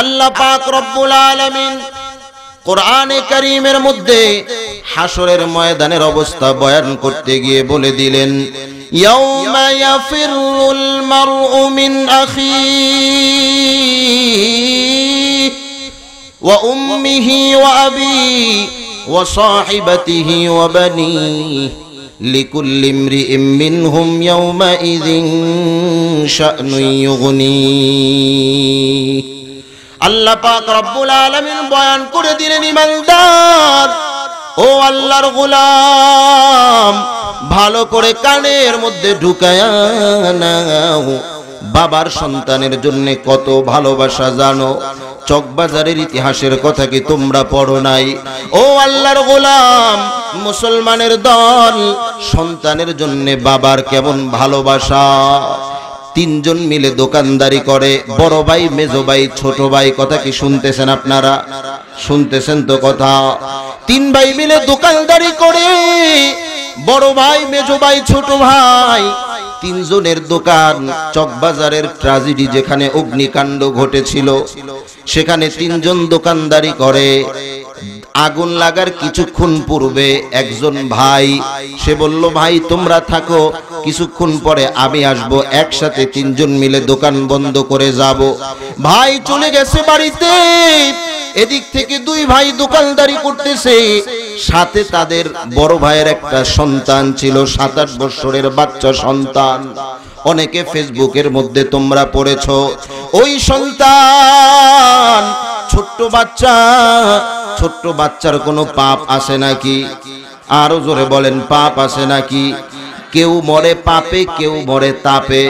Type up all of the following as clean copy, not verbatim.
আল্লাহ পাক রব্বুল আলামিন কোরআনে কারীমের মধ্যে হাসরের ময়দানের অবস্থা বয়ান করতে গিয়ে বলে দিলেন, ইয়াউমা ইয়াফিরুল মারউ মিন আখিহি ওয়া উম্মিহি ওয়া আবিহি ওয়া সাহিবাতিহি ওয়া বানিহি লিকুল্লি ইমরিইম মিনহুম ইয়াওমাইযিন শা'নুন ইউগনিহি। আল্লাহ পাক রব্বুল আলামিন বয়ান করে দিলেন, ইমানদার ও আল্লাহর গোলাম, ভালো করে কানের মধ্যে ঢুকায়া নাও। বাবার সন্তানের জন্য কত ভালোবাসা জানো? চকবাজারের ইতিহাসের কথা কি তোমরা পড়ো নাই? ও আল্লাহর গোলাম, মুসলমানের দল, সন্তানের জন্য বাবার কেমন ভালোবাসা। তিনজন মিলে দোকানদারি করে, বড় ভাই, মেজো ভাই, ছোট ভাই। কথা কি শুনতেছেন আপনারা? শুনতেছেন তো কথা? তিন ভাই মিলে দোকানদারি করে, বড় ভাই, মেজো ভাই, ছোট ভাই, তিনজনের দোকান। চকবাজারের ট্র্যাজেডি যেখানে অগ্নিকাণ্ড ঘটেছিল, সেখানে তিনজন দোকানদারি করে। আগুন লাগার কিছুক্ষণ পূর্বে একজন ভাই, সে বলল, ভাই তোমরা থাকো, কিছুক্ষণ পরে আমি আসব, একসাথে তিনজন মিলে দোকান বন্ধ করে যাব। ভাই চলে গেছে বাড়িতে। এদিক থেকে দুই ভাই দোকানদারি করতেছে, সাথে তাদের বড় ভাইয়ের একটা সন্তান ছিল, 7-8 বছরের বাচ্চা সন্তান। অনেকে ফেসবুকের মধ্যে তোমরা পড়েছো, ওই সন্তান ছোট্ট বাচ্চা। ছোট্ট বাচ্চার কোনো পাপ আছে নাকি? আরো জোরে বলেন, পাপ আছে নাকি? কেউ মরে পাপে, কেউ মরে তাপে।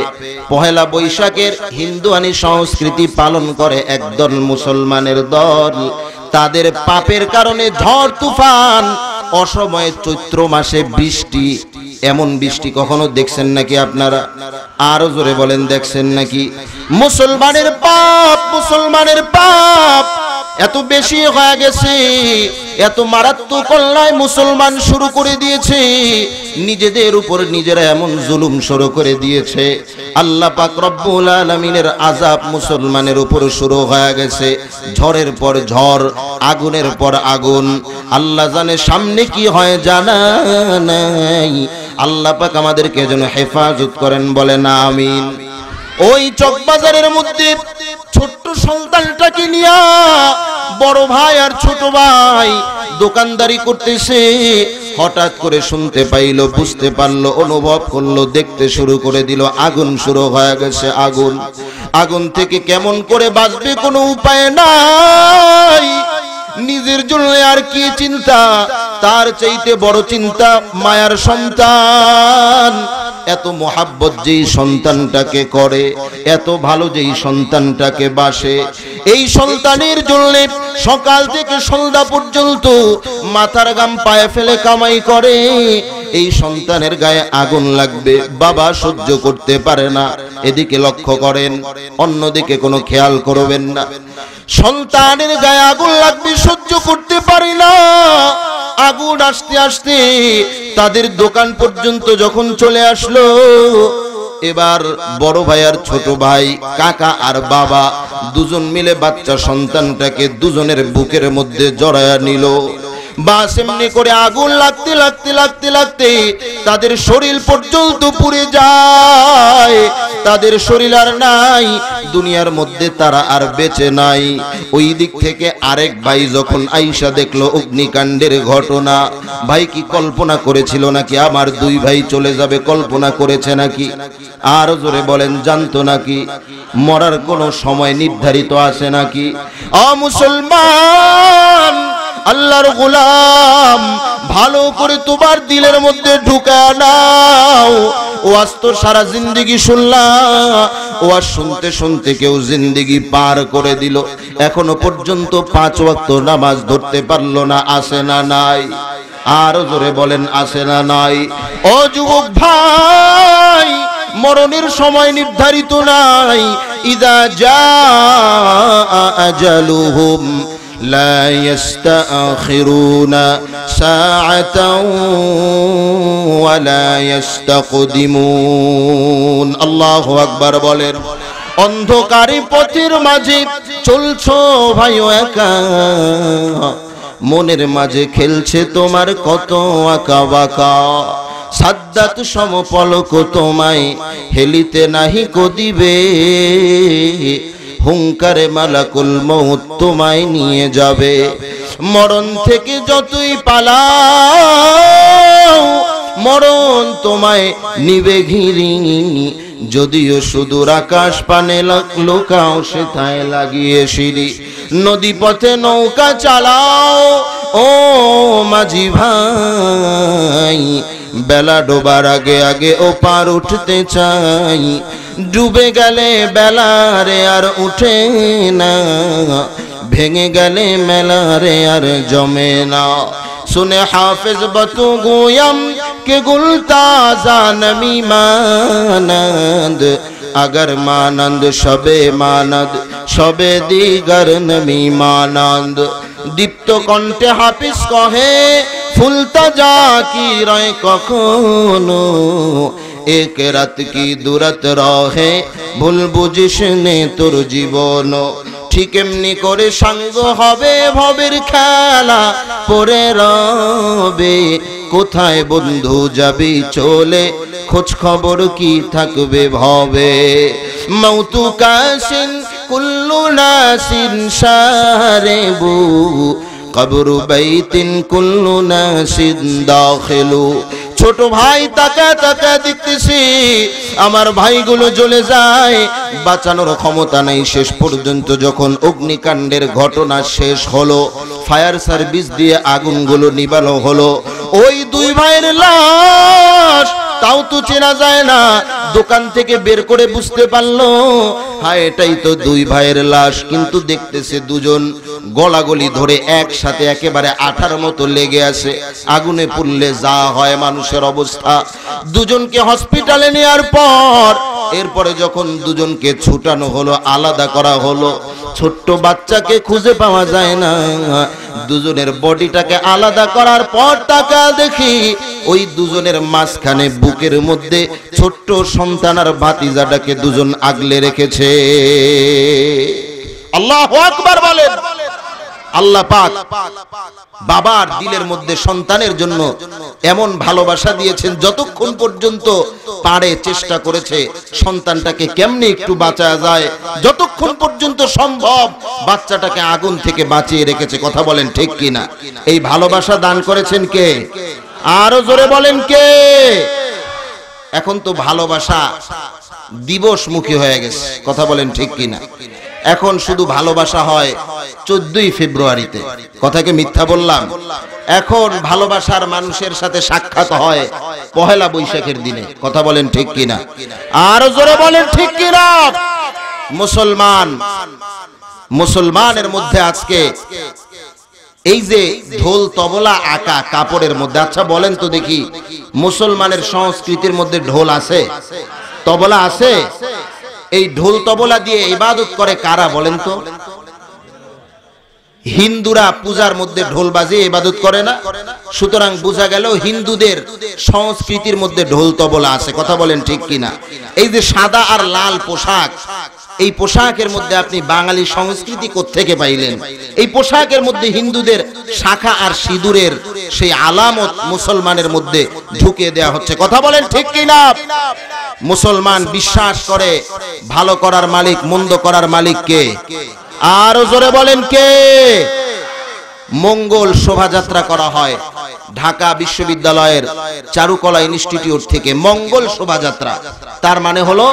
পহেলা বৈশাখের হিন্দুয়ানি সংস্কৃতি পালন করে একদল মুসলমানের দল। তাদের পাপের কারণে ঝড় তুফান, অসময়ে চৈত্র মাসে বৃষ্টি। এমন বৃষ্টি কখনো দেখছেন নাকি আপনারা? আরো জোরে বলেন, দেখছেন নাকি? মুসলমানের পাপ, মুসলমানের পাপ এত বেশি হয়ে গেছে, এত মারাত্মক অন্যায় মুসলমান শুরু করে দিয়েছে, নিজেদের উপর নিজেরা এমন জুলুম শুরু করে দিয়েছে। আল্লাহ পাক রব্বুল আলামিনের আযাব মুসলমানের উপর শুরু হয়ে গেছে। ঝড়ের পর ঝড়, আগুনের পর আগুন। আল্লাহ জানে সামনে কি হয়, জানা নাই। আল্লাহ পাক আমাদেরকে যেন হেফাজত করেন, বলেন আমিন। ওই চকবাজারের মধ্যে ছোট্ট সন্তানটাকে নিয়ে বড় ভাই আর ছোট ভাই দোকানদারি করতেছে। হঠাৎ করে শুনতে পাইলো, বুঝতে পারলো, অনুভব করলো, দেখতে শুরু করে দিল, আগুন শুরু হয়ে গেছে। আগুন, আগুন থেকে কেমন করে বাঁচবে কোনো উপায় নাই। নিজের জন্য আর কি চিন্তা, তার চাইতে বড় চিন্তা মায়ার সন্তান। এত মোহাব্বত যেই সন্তানটাকে করে, এত ভালো যেই সন্তানটাকে বাসে, এই সন্তানের জন্য সকাল থেকে সন্ধ্যা পর্যন্ত মাথার ঘাম পায়ে ফেলে কামাই করে। এই সন্তানের গায়ে আগুন লাগবে, বাবা সহ্য করতে পারে না। এদিকে লক্ষ্য করেন, অন্যদিকে কোনো খেয়াল করবেন না। সন্তানের গায়ে আগুন লাগবে, সহ্য করতে পারে না। আগুন আসতে আসতে তাদের দোকান পর্যন্ত যখন চলে আসলো, এবার বড় ভাই আর ছোট ভাই, কাকা আর বাবা দুজন মিলে বাচ্চা সন্তানটাকে দুজনের বুকের মধ্যে জড়ায়া নিল। বাস এমনি করে আগুন লাগতে লাগতে লাগতে লাগতে তাদের শরীর পর্যন্ত পুড়ে যায়। তাদের শরীর আর নাই, দুনিয়ার মধ্যে তারা আর বেঁচে নাই। ওই দিক থেকে আরেক ভাই যখন আইসা দেখলো অগ্নিকাণ্ডের ঘটনা, ভাই কি কল্পনা করেছিল নাকি আমার দুই ভাই চলে যাবে? কল্পনা করেছে নাকি? আর জোরে বলেন, জানতো নাকি? মরার কোনো সময় নির্ধারিত আছে নাকি? মুসলমান, আল্লাহর গোলাম, ভালো করে তোমার দিলের মধ্যে ঢুকা নাও। ওয়াজ তো সারা জিন্দেগি শুনলাম, ওয়াজ শুনতে শুনতে কেউ জিন্দেগি পার করে দিল, এখনো পর্যন্ত 5 ওয়াক্ত নামাজ ধরতে পারলো না। আছে না নাই? আরো জোরে বলেন, আছে না নাই? ও যুবক ভাই, মরণের সময় নির্ধারিত নাই। ইযা জাআ আজালুহুম لا يستأخرون ساعة ولا يستقدمون। الله أكبر বলেন। অন্ধকারে পথের মাঝে চলছো ভাইও একা, মনের মাঝে খেলছে তোমার কত আঁকা বাঁকা। সাদ্দাত সম পলক তোমায় হেলিতে নাহি কদিবে, হুঙ্কারে মালাকুল মউত তোমায় নিয়ে যাবে। মরণ থেকে যতই পালাও মরণ তোমায় নিবে ঘিরি, যদিও সুদূর আকাশ পানে লোকাও সেথায় লাগিয়ে সিঁড়ি। নদী পথে নৌকা চালাও ও মাঝি ভাই, বেলা ডোবার আগে আগে ও পার উঠতে চাই। ডুবে গেলে বেলারে আর উঠে না, ভেঙে গেলে মেলারে আর জমে না। सुने हाफिज बतू गोयम के गुलताजा नमी मानंद, अगर मानंद शबे मानद शबे दीगर नमी मानंद। दीप्त कण्ठे हाफिज कहे फुलता जा की रय कखनो, एक रात की दूरत रहे भूल बुझिस ने तोर जीवन। ঠিক এমনি করে সঙ্গ হবে ভবের খেলা পরে রবে, কোথায় বন্ধু যাবি চলে খোঁজ খবর কি থাকবে ভবে। মৌতু কাসিন কুল্লু নাসিন সারেবু, কবরু বাইতিন কুল্লু নাসিন দাখিলু। ছোট ভাই তাকা তাকা দেখতেছি আমার ভাইগুলো জ্বলে যায়, বাঁচানোর ক্ষমতা নেই। শেষ পর্যন্ত যখন অগ্নিকাণ্ডের ঘটনা শেষ হলো, ফায়ার সার্ভিস দিয়ে আগুনগুলো নিভানো হলো, ওই দুই ভাইয়ের লাশ তাও তো চেনা যায় না। দোকান থেকে বের করে বুঝতে পারলো হ্যাঁ এটাই তো দুই ভাইয়ের লাশ, কিন্তু দেখতেছে দুজন গলাগলি ধরে একসাথে একেবারে আঠার মতো লেগে আছে। আগুনে পুড়লে যা হয় মানুষের অবস্থা। দুজনকে হসপিটালে নেওয়ার পর এরপরে যখন দুজনকে ছুটানো হলো, আলাদা করা হলো, ছোট্ট বাচ্চাকে খুঁজে পাওয়া যায় না। দুজনের বডিটাকে আলাদা করার পর তাকা দেখি ওই দুজনের মাঝখানে বুকের মধ্যে ছোট্ট সন্তান আর ভাতিজাটাকে দুজন আগলে রেখেছে। আল্লাহু আকবার বলেন। আল্লাহ পাক বাবার দিলের মধ্যে সন্তানের জন্য এমন ভালোবাসা দিয়েছেন, যতক্ষণ পর্যন্ত পারে চেষ্টা করেছে সন্তানটাকে কেমনে একটু বাঁচায়া যায়, যতক্ষণ পর্যন্ত সম্ভব বাচ্চাটাকে আগুন থেকে বাঁচিয়ে রেখেছে। কথা বলেন ঠিক কিনা? এই ভালোবাসা দান করেছেন কে? আরো জোরে বলেন কে? এখন তো ভালোবাসা দিবসমুখী হয়ে গেছে। কথা বলেন ঠিক কিনা? এখন শুধু ভালোবাসা হয় 14ই ফেব্রুয়ারিতে। কথাকে মিথ্যা বললাম? এখন ভালোবাসার মানুষের সাথে সাক্ষাৎ হয় পহেলা বৈশাখের দিনে। কথা বলেন ঠিক কিনা? আরো জোরে বলেন ঠিক কিনা? মুসলমানের মধ্যে আজকে এই যে ঢোল তবলা আঁকা কাপড়ের মধ্যে, আচ্ছা বলেন তো দেখি মুসলমানের সংস্কৃতির মধ্যে ঢোল আছে, তবলা আছে? এই ঢোল তবলা দিয়ে ইবাদত করে কারা বলেন তো? হিন্দুরা পূজার মধ্যে ঢোল বাজিয়ে ইবাদত করে না? সুতরাং বোঝা গেল হিন্দুদের সংস্কৃতির মধ্যে ঢোল তবলা আছে। কথা বলেন ঠিক কিনা? এই যে সাদা আর লাল পোশাক, এই পোশাকের মধ্যে আপনি বাঙালি সংস্কৃতি কোত্থেকে পাইলেন? এই পোশাকের মধ্যে হিন্দুদের শাখা আর সিঁদুরের সেই আলামত মুসলমানের মধ্যে ঢুকিয়ে দেয়া হচ্ছে। কথা বলেন ঠিক কিনা? মুসলমান বিশ্বাস করে ভালো করার মালিক মন্দ করার মালিক কে? আরো জোরে বলেন কে? মঙ্গল শোভাযাত্রা করা হয় ঢাকা বিশ্ববিদ্যালয়ের চারুকলা ইনস্টিটিউট থেকে। মঙ্গল শোভাযাত্রা তার মানে হলো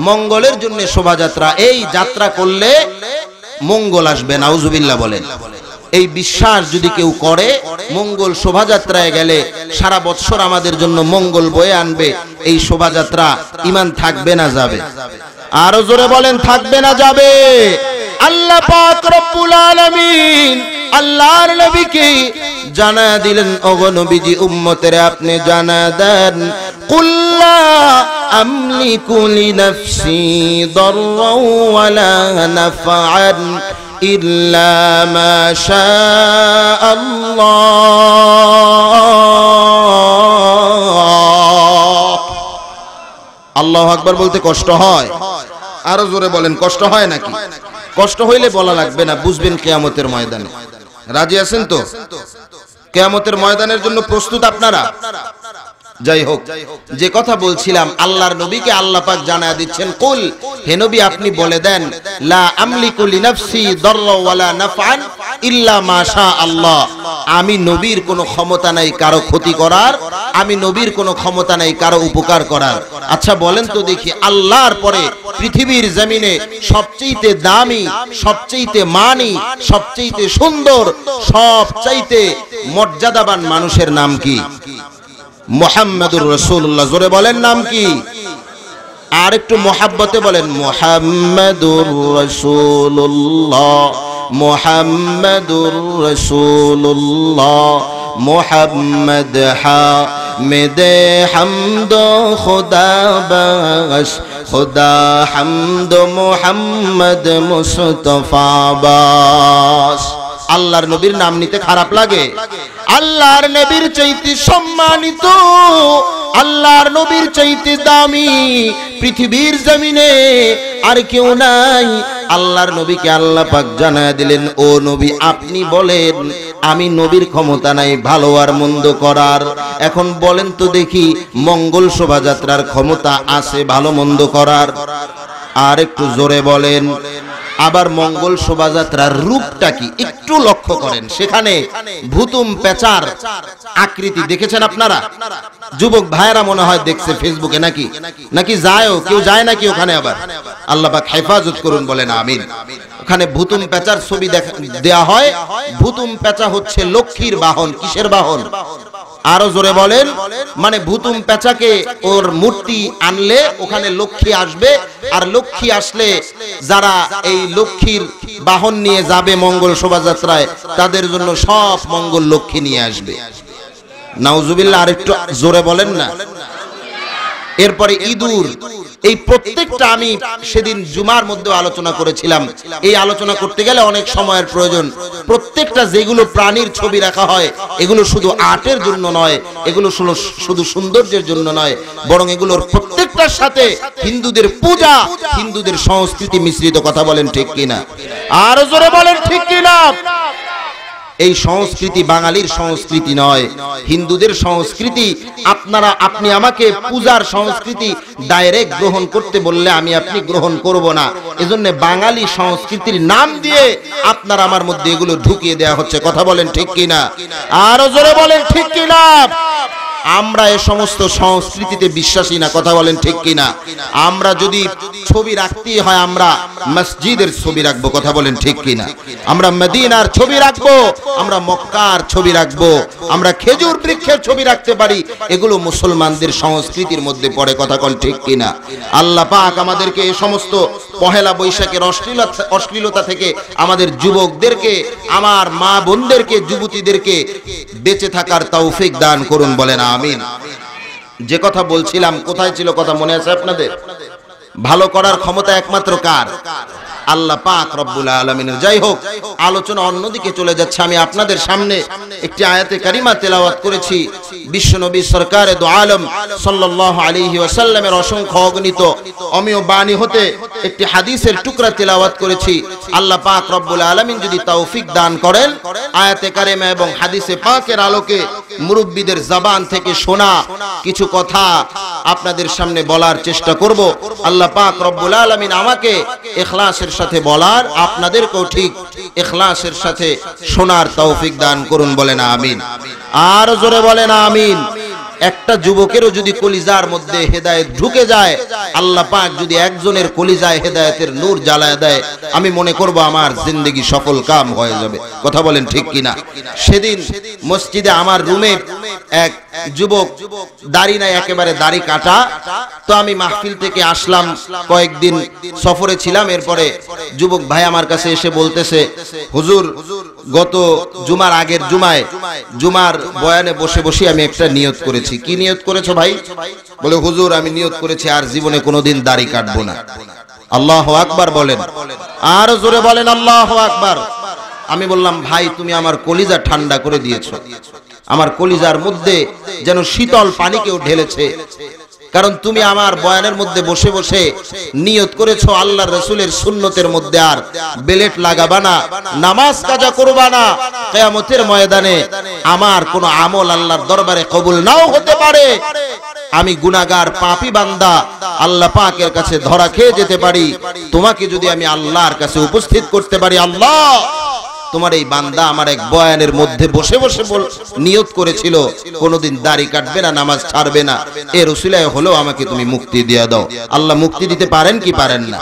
মঙ্গলের জন্য শোভাযাত্রা। এই যাত্রা করলে মঙ্গল আসবে, নাউজুবিল্লাহ বলেন। এই বিশ্বাস যদি কেউ করে মঙ্গল শোভাযাত্রায় গেলে সারা বছর আমাদের জন্য মঙ্গল বয়ে আনবে, এই শোভাযাত্রা ঈমান থাকবে না যাবে? আরো জোরে বলেন থাকবে না যাবে? আল্লাহ পাক রব্বুল আলামিন আল্লাহর নবীকে জানা দিলেন, ওগো নবীজি উম্মতের আপনি জানা দেন, কুল্লা আমলিকু লিনাফসি দাররাও ওয়ালা নাফআন ইল্লা মা শাআল্লাহ। আল্লাহু আকবার বলতে কষ্ট হয়? আরো জোরে বলেন, কষ্ট হয় নাকি? কষ্ট হইলে বলা লাগবে না, বুঝবেন কিয়ামতের ময়দানে। রাজি আছেন তো? কিয়ামতের ময়দানের জন্য প্রস্তুত আপনারা? যাই হোক, যে কথা বলছিলাম, আল্লাহর নবীকে আল্লাহ পাক জানায়া দিচ্ছেন, কুল, হে নবী আপনি বলে দেন, লা আমলিকু লিনাফসি দাররা ওয়ালা নাফআন ইল্লা মা শা আল্লাহ। আমি নবীর কোনো ক্ষমতা নাই কারো ক্ষতি করার, আমি নবীর কোনো ক্ষমতা নাই কারো উপকার করার। আচ্ছা বলেন তো দেখি, আল্লাহর পরে পৃথিবীর জমিনে সবচেয়ে দামি, সবচেয়ে মানি, সবচেয়ে সুন্দর, সবচেয়ে মর্যাদাবান মানুষের নাম কি? মুহাম্মাদুর রাসূলুল্লাহ। জোরে বলেন নাম কি? আর একটু মোহাব্বতে বলেন, মুহাম্মাদুর রাসূলুল্লাহ, মুহাম্মাদুর রাসূলুল্লাহ, মুহাম্মদ হামিদে হামদ খুদা বাস, খুদা হামদ মুহাম্মদ মুস্তাফা বাস। আল্লাহর নবীর নাম নিতে খারাপ লাগে? আল্লাহর নবীর চাইতে সম্মানিত, আল্লাহর নবীর চাইতে দামি পৃথিবীর জমিনে আর কেউ নাই। আল্লাহর নবীকে আল্লাহ পাক জানায়া দিলেন, ও নবী আপনি বলেন, আমি নবীর ক্ষমতা নাই ভালো আর মন্দ করার। এখন বলেন তো দেখি, মঙ্গল শোভাযাত্রার ক্ষমতা আছে ভালো মন্দ করার? আর একটু জোরে বলেন। আবার মঙ্গল শোভাযাত্রার রূপটা কি একটু লক্ষ্য করেন, সেখানে ভুতুম পেঁচার আকৃতি দেখেছেন আপনারা? যুবক ভাইরা মনে হয় দেখছে ফেসবুকে, নাকি নাকি যায়ও, কেউ যায় নাকি ওখানে? আবার আল্লাহ পাক হেফাজত করুন, বলেন আমিন। ওখানে ভুতুম পেঁচার ছবি দেয়া হয়। ভুতুম পেঁচা হচ্ছে লক্ষ্মীর বাহন। কিসের বাহন? আরো জোরে বলেন। মানে ভুতুম পেঁচাকে ওর মূর্তি আনলে ওখানে লক্ষ্মী আসবে, আর লক্ষ্মী আসলে যারা এই লক্ষ্মীর বাহন নিয়ে যাবে মঙ্গল শোভাযাত্রায়, তাদের জন্য সব মঙ্গল লক্ষ্মী নিয়ে আসবে। নাউজুবিল্লাহ। আর একটু জোরে বলেন না। এরপরে ইঁদুর। এই প্রত্যেকটা আমি সেদিন জুমার মধ্যে আলোচনা করেছিলাম। এই আলোচনা করতে গেলে অনেক সময়ের প্রয়োজন। প্রত্যেকটা যেগুলো প্রাণীর ছবি রাখা হয়, এগুলো শুধু আর্টের জন্য নয়, এগুলো শুধু সৌন্দর্যের জন্য নয়, বরং এগুলোর প্রত্যেকটার সাথে হিন্দুদের পূজা, হিন্দুদের সংস্কৃতি মিশ্রিত। কথা বলেন ঠিক কিনা? আর জোরে বলেন ঠিক কিনা? এই সংস্কৃতি বাঙালির সংস্কৃতি নয়, হিন্দুদের সংস্কৃতি। আপনি আমাকে পূজার সংস্কৃতি ডাইরেক্ট গ্রহণ করতে বললে আমি আপনি গ্রহণ করব না। এজন্য বাঙালি সংস্কৃতির নাম দিয়ে আপনার আমার মধ্যে এগুলো ঢুকিয়ে দেয়া হচ্ছে। কথা বলেন ঠিক কিনা? আরো জোরে বলেন ঠিক কিনা? আমরা এই সমস্ত সংস্কৃতিতে বিশ্বাসী না। কথা বলেন ঠিক কিনা? আমরা যদি ছবি রাখতেই হয়, আমরা মসজিদের ছবি রাখবো। কথা বলেন ঠিক কিনা? আমরা মদিনার ছবি রাখবো, আমরা মক্কার ছবি রাখবো, আমরা খেজুর বৃক্ষের ছবি রাখতে পারি। এগুলো মুসলমানদের সংস্কৃতির মধ্যে পড়ে। কথা বলেন ঠিক কিনা? আল্লাহ পাক আমাদেরকে এই সমস্ত পহেলা বৈশাখের অশ্লীলতা থেকে আমাদের যুবকদেরকে, আমার মা বোনদেরকে, যুবতীদেরকে বেঁচে থাকার তৌফিক দান করুন, বলেন আমিন। যে কথা বলছিলাম, কোথায় ছিল কথা মনে আছে আপনাদের? ভালো করার ক্ষমতা একমাত্র কার? আল্লাহ পাক রব্বুল আলামিনের। যাই হোক, আলোচনা অন্যদিকে চলে যাচ্ছে। আমি আপনাদের সামনে একটি আয়াতে কারিমা তেলাওয়াত করেছি। বিশ্বনবী সরকারে দু আলম সাল্লাল্লাহু আলাইহি ওয়াসাল্লামের অসংখ্য অগণিত অমীয় বাণী হতে একটি হাদিসের টুকরা তেলাওয়াত করেছি। আল্লাহ পাক রব্বুল আলামিন যদি তৌফিক দান করেন, আয়াতে কারিমা এবং হাদিসে পাকের আলোকে মুরব্বিদের জবান থেকে শোনা কিছু কথা আপনাদের সামনে বলার চেষ্টা করব। আল্লাহ পাক রব্বুল আলামিন আমাকে ইখলাসের সাথে বলার, আপনাদেরকেও ঠিক ইখলাসের সাথে শোনার তৌফিক দান করুন, বলেন আমিন। আর জোরে বলেন আমিন। একটা যুবকেরও যদি কলিজার মধ্যে হেদায়েত ঢুকে যায়, আল্লাহ পাক যদি একজনের কলিজায় হেদায়েতের নূর জ্বালায় দেয়, আমি মনে করব আমার জিন্দেগি সফল কাম হয়ে যাবে। কথা বলেন ঠিক কিনা? সেদিন মসজিদে আমার রুমে এক যুবক, দাড়ি নাই, একেবারে দাড়ি কাটা। তো আমি মাহফিল থেকে আসলাম, কয়েকদিন সফরে ছিলাম। এরপরে যুবক ভাই আমার কাছে এসে বলতেছে, হুজুর গত জুমার আগের জুমার বয়ানে বসে বসে আমি একটা নিয়ত করেছি। কি নিয়ত করেছো ভাই? বলে, হুজুর আমি নিয়ত করেছি আর জীবনে কোনোদিন দাড়ি কাটবো না। আল্লাহু আকবার বলেন। আর জোরে বলেন আল্লাহু আকবার। আমি বললাম, ভাই তুমি আমার কলিজা ঠান্ডা করে দিয়েছো। আমার কলিজার মধ্যে যেন শীতল পানি কেউ ঢেলেছে। কারণ তুমি আমার বয়ানের মধ্যে বসে বসে নিয়ত করেছো আল্লাহর রাসূলের সুন্নতের মধ্যে আর বেলেট লাগাবা না, নামাজ কাজা করবা না। কিয়ামতের ময়দানে আমার কোনো আমল আল্লাহর দরবারে কবুল নাও হতে পারে। আমি গুনাহগার পাপী বান্দা আল্লাহ পাকের কাছে ধরা খেয়ে যেতে পারি। তোমাকে যদি আমি আল্লাহর কাছে উপস্থিত করতে পারি, আল্লাহ তোমার এই বান্দা আমার এক বয়ানের মধ্যে বসে বসে নিয়ত করেছিল কোনোদিন দাড়ি কাটবে না, নামাজ ছাড়বে না, এর উসিলায় হলো আমাকে তুমি মুক্তি দিয়ে দাও। আল্লাহ মুক্তি দিতে পারেন কি পারেন না?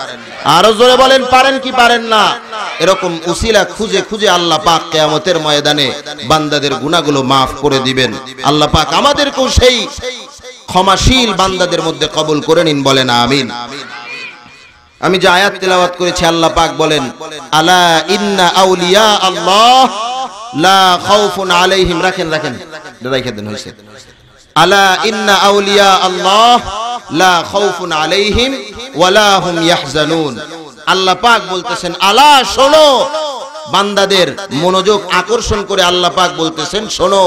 আরো জোরে বলেন, পারেন কি পারেন না? এরকম উসিলা খুঁজে খুঁজে আল্লাহ পাক কিয়ামতের ময়দানে বান্দাদের গুনাহগুলো মাফ করে দিবেন। আল্লাহ পাক আমাদেরকেও সেই ক্ষমাশীল বান্দাদের মধ্যে কবুল করে নিন, বলেন আমিন। আমি যে আয়াত তেলাওয়াত করেছি আল্লাহ পাক বলেন, আলা ইন্না আউলিয়া আল্লাহ লা খাউফুন আলাইহিম, রাখেন রেখে দেন হইছে, আলা ইন্না আউলিয়া আল্লাহ লা খাউফুন আলাইহিম ওয়ালা হুম ইয়াহজানুন। আল্লাহ পাক বলতেছেন, আলা শোনো, বান্দাদের মনোযোগ আকর্ষণ করে আল্লাহ পাক বলতেছেন শোনো,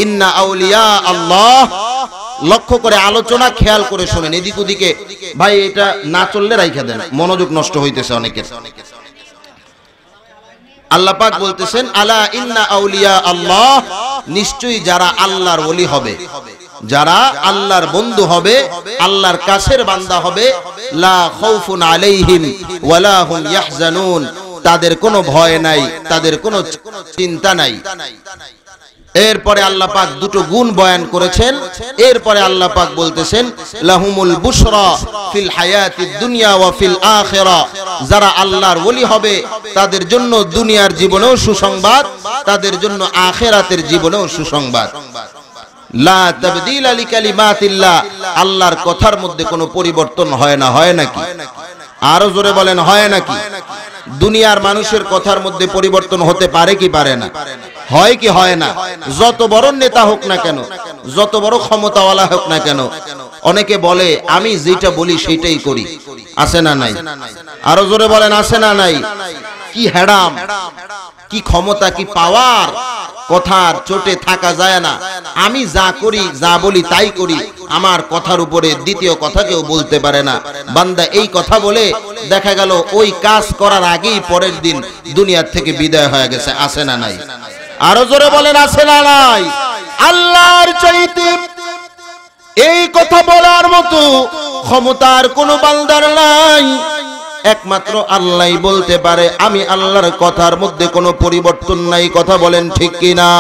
ইন্না আউলিয়া আল্লাহ, লক্ষ্য করে আলোচনা খেয়াল করে শোনেন, এদিক ওদিকে ভাই এটা না চললে রাইখা দেন, মনোযোগ নষ্ট হইতেছে অনেকের। আল্লাহ পাক বলতেছেন, আলা ইন্না আউলিয়া আল্লাহ, নিশ্চয়ই যারা আল্লাহর ওলি হবে, যারা আল্লাহর বন্ধু হবে, আল্লাহর কাছের বান্দা হবে, লা খাউফুন আলাইহিম ওয়ালা হুম ইয়াহজানুন, তাদের কোনো ভয় নাই, তাদের কোনো চিন্তা নাই। এরপরে আল্লাহ পাক দুটো গুণ বয়ান করেছেন। এরপরে আল্লাহ পাক বলতেছেন, লাহুমুল বুশরা ফিল হায়াতিদ দুনিয়া ওয়া ফিল আখিরাহ, যারা আল্লাহর ওলি হবে তাদের জন্য দুনিয়ার জীবনেও সুসংবাদ, তাদের জন্য আখিরাতের জীবনেও সুসংবাদ। লা তাবদীলা লিকালিমাতিল্লাহ, আল্লাহর কথার মধ্যে কোনো পরিবর্তন হয় না, হয় নাকি? আরো জোরে বলেন, হয় নাকি? দুনিয়ার মানুষের কথার মধ্যে পরিবর্তন হতে পারে কি পারে না? হয় কি হয় না? যত বড় নেতা হোক না কেন, যত বড় ক্ষমতাওয়ালা হোক না কেন, অনেকে বলে আমি যেটা বলি সেটাই করি, আছে না নাই? আরো জোরে বলেন, আছে না নাই? কি হেডাম, কি ক্ষমতা, কি পাওয়ার, কথার চোটে থাকা যায় না। আমি যা করি, যা বলি তাই করি, আমার কথার উপরে দ্বিতীয় কথা কেউ বলতে পারে না। বান্দা এই কথা বলে দেখা গেল ওই কাজ করার আগেই পরের দিন দুনিয়ার থেকে বিদায় হয়ে গেছে, আছে না নাই? আরো জোরে বলেন, আছে না নাই? আল্লাহর চাইতে এই কথা বলার মতো ক্ষমতার কোনো বান্দার নাই, একমাত্র আল্লাহই বলতে পারে আমি আল্লাহর কথার মধ্যে কোনো পরিবর্তন নাই। কথা বলেন ঠিক কিনা?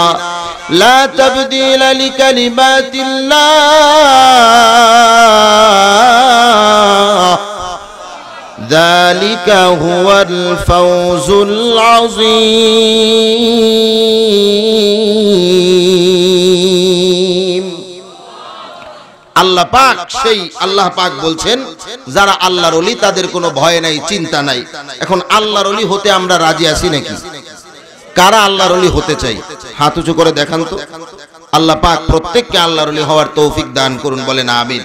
লা তাবদীলা লিকালিমাতিল্লাহ যালিকা হুয়াল ফাওজুল আযীম। আল্লাহ পাক, সেই আল্লাহ পাক বলছেন যারা আল্লাহর ওলি তাদের কোনো ভয় নাই, চিন্তা নাই। এখন আল্লাহর ওলি হতে আমরা রাজি আছি নাকি? কারা আল্লাহর ওলি হতে চাই? হাত উঁচু করে দেখান তো। আল্লাহ পাক প্রত্যেককে আল্লাহর ওলি হওয়ার তৌফিক দান করুন, বলেন আমিন।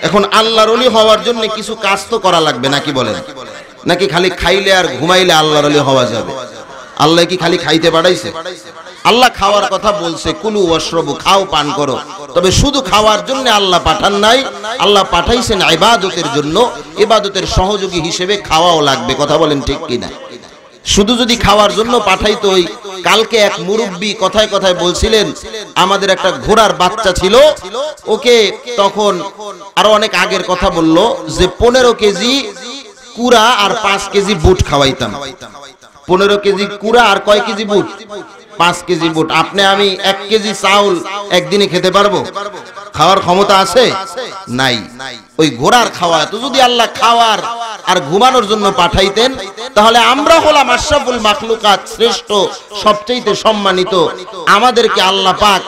এখন আল্লাহর ওলি হওয়ার জন্য কিছু কাজ তো করা লাগবে নাকি বলেন? নাকি খালি খাইলে আর ঘুমাইলে আল্লাহর ওলি হওয়া যাবে? আল্লাহ কি খালি খাইতে পাঠাইছে? আল্লাহ খাওয়ার কথা বলছে, কুলু ওয়াশরাবু, খাও পান করো। তবে শুধু খাওয়ার জন্য আল্লাহ পাঠান নাই, আল্লাহ পাঠাইছেন ইবাদতের জন্য। ইবাদতের সহযোগী হিসেবে খাওয়াও লাগবে। কথা বলেন ঠিক কিনা? শুধু যদি খাওয়ার জন্য পাঠাইতো, ওই কালকে এক মুরব্বী কথায় কথায় বলছিলেন আমাদের একটা ঘোড়ার বাচ্চা ছিল, ওকে তখন আরো অনেক আগের কথা বলল যে 15 কেজি কুড়া আর 5 কেজি বুট খাওয়াইতাম। 15 কেজি কুড়া আর কয় কেজি বুট? 5 কেজি বুট। আপনি আমি 1 কেজি চাউল একদিনে খেতে পারবো? খাওয়ার ক্ষমতা আছে? নাই। ওই ঘোড়ার খাওয়া তো যদি আল্লাহ খাওয়ার আর ঘুমানোর জন্য পাঠাইতেন, তাহলে আমরা হলাম আশরাফুল মাখলুকাত, শ্রেষ্ঠ, সবচেয়ে সম্মানিত। আমাদেরকে আল্লাহ পাক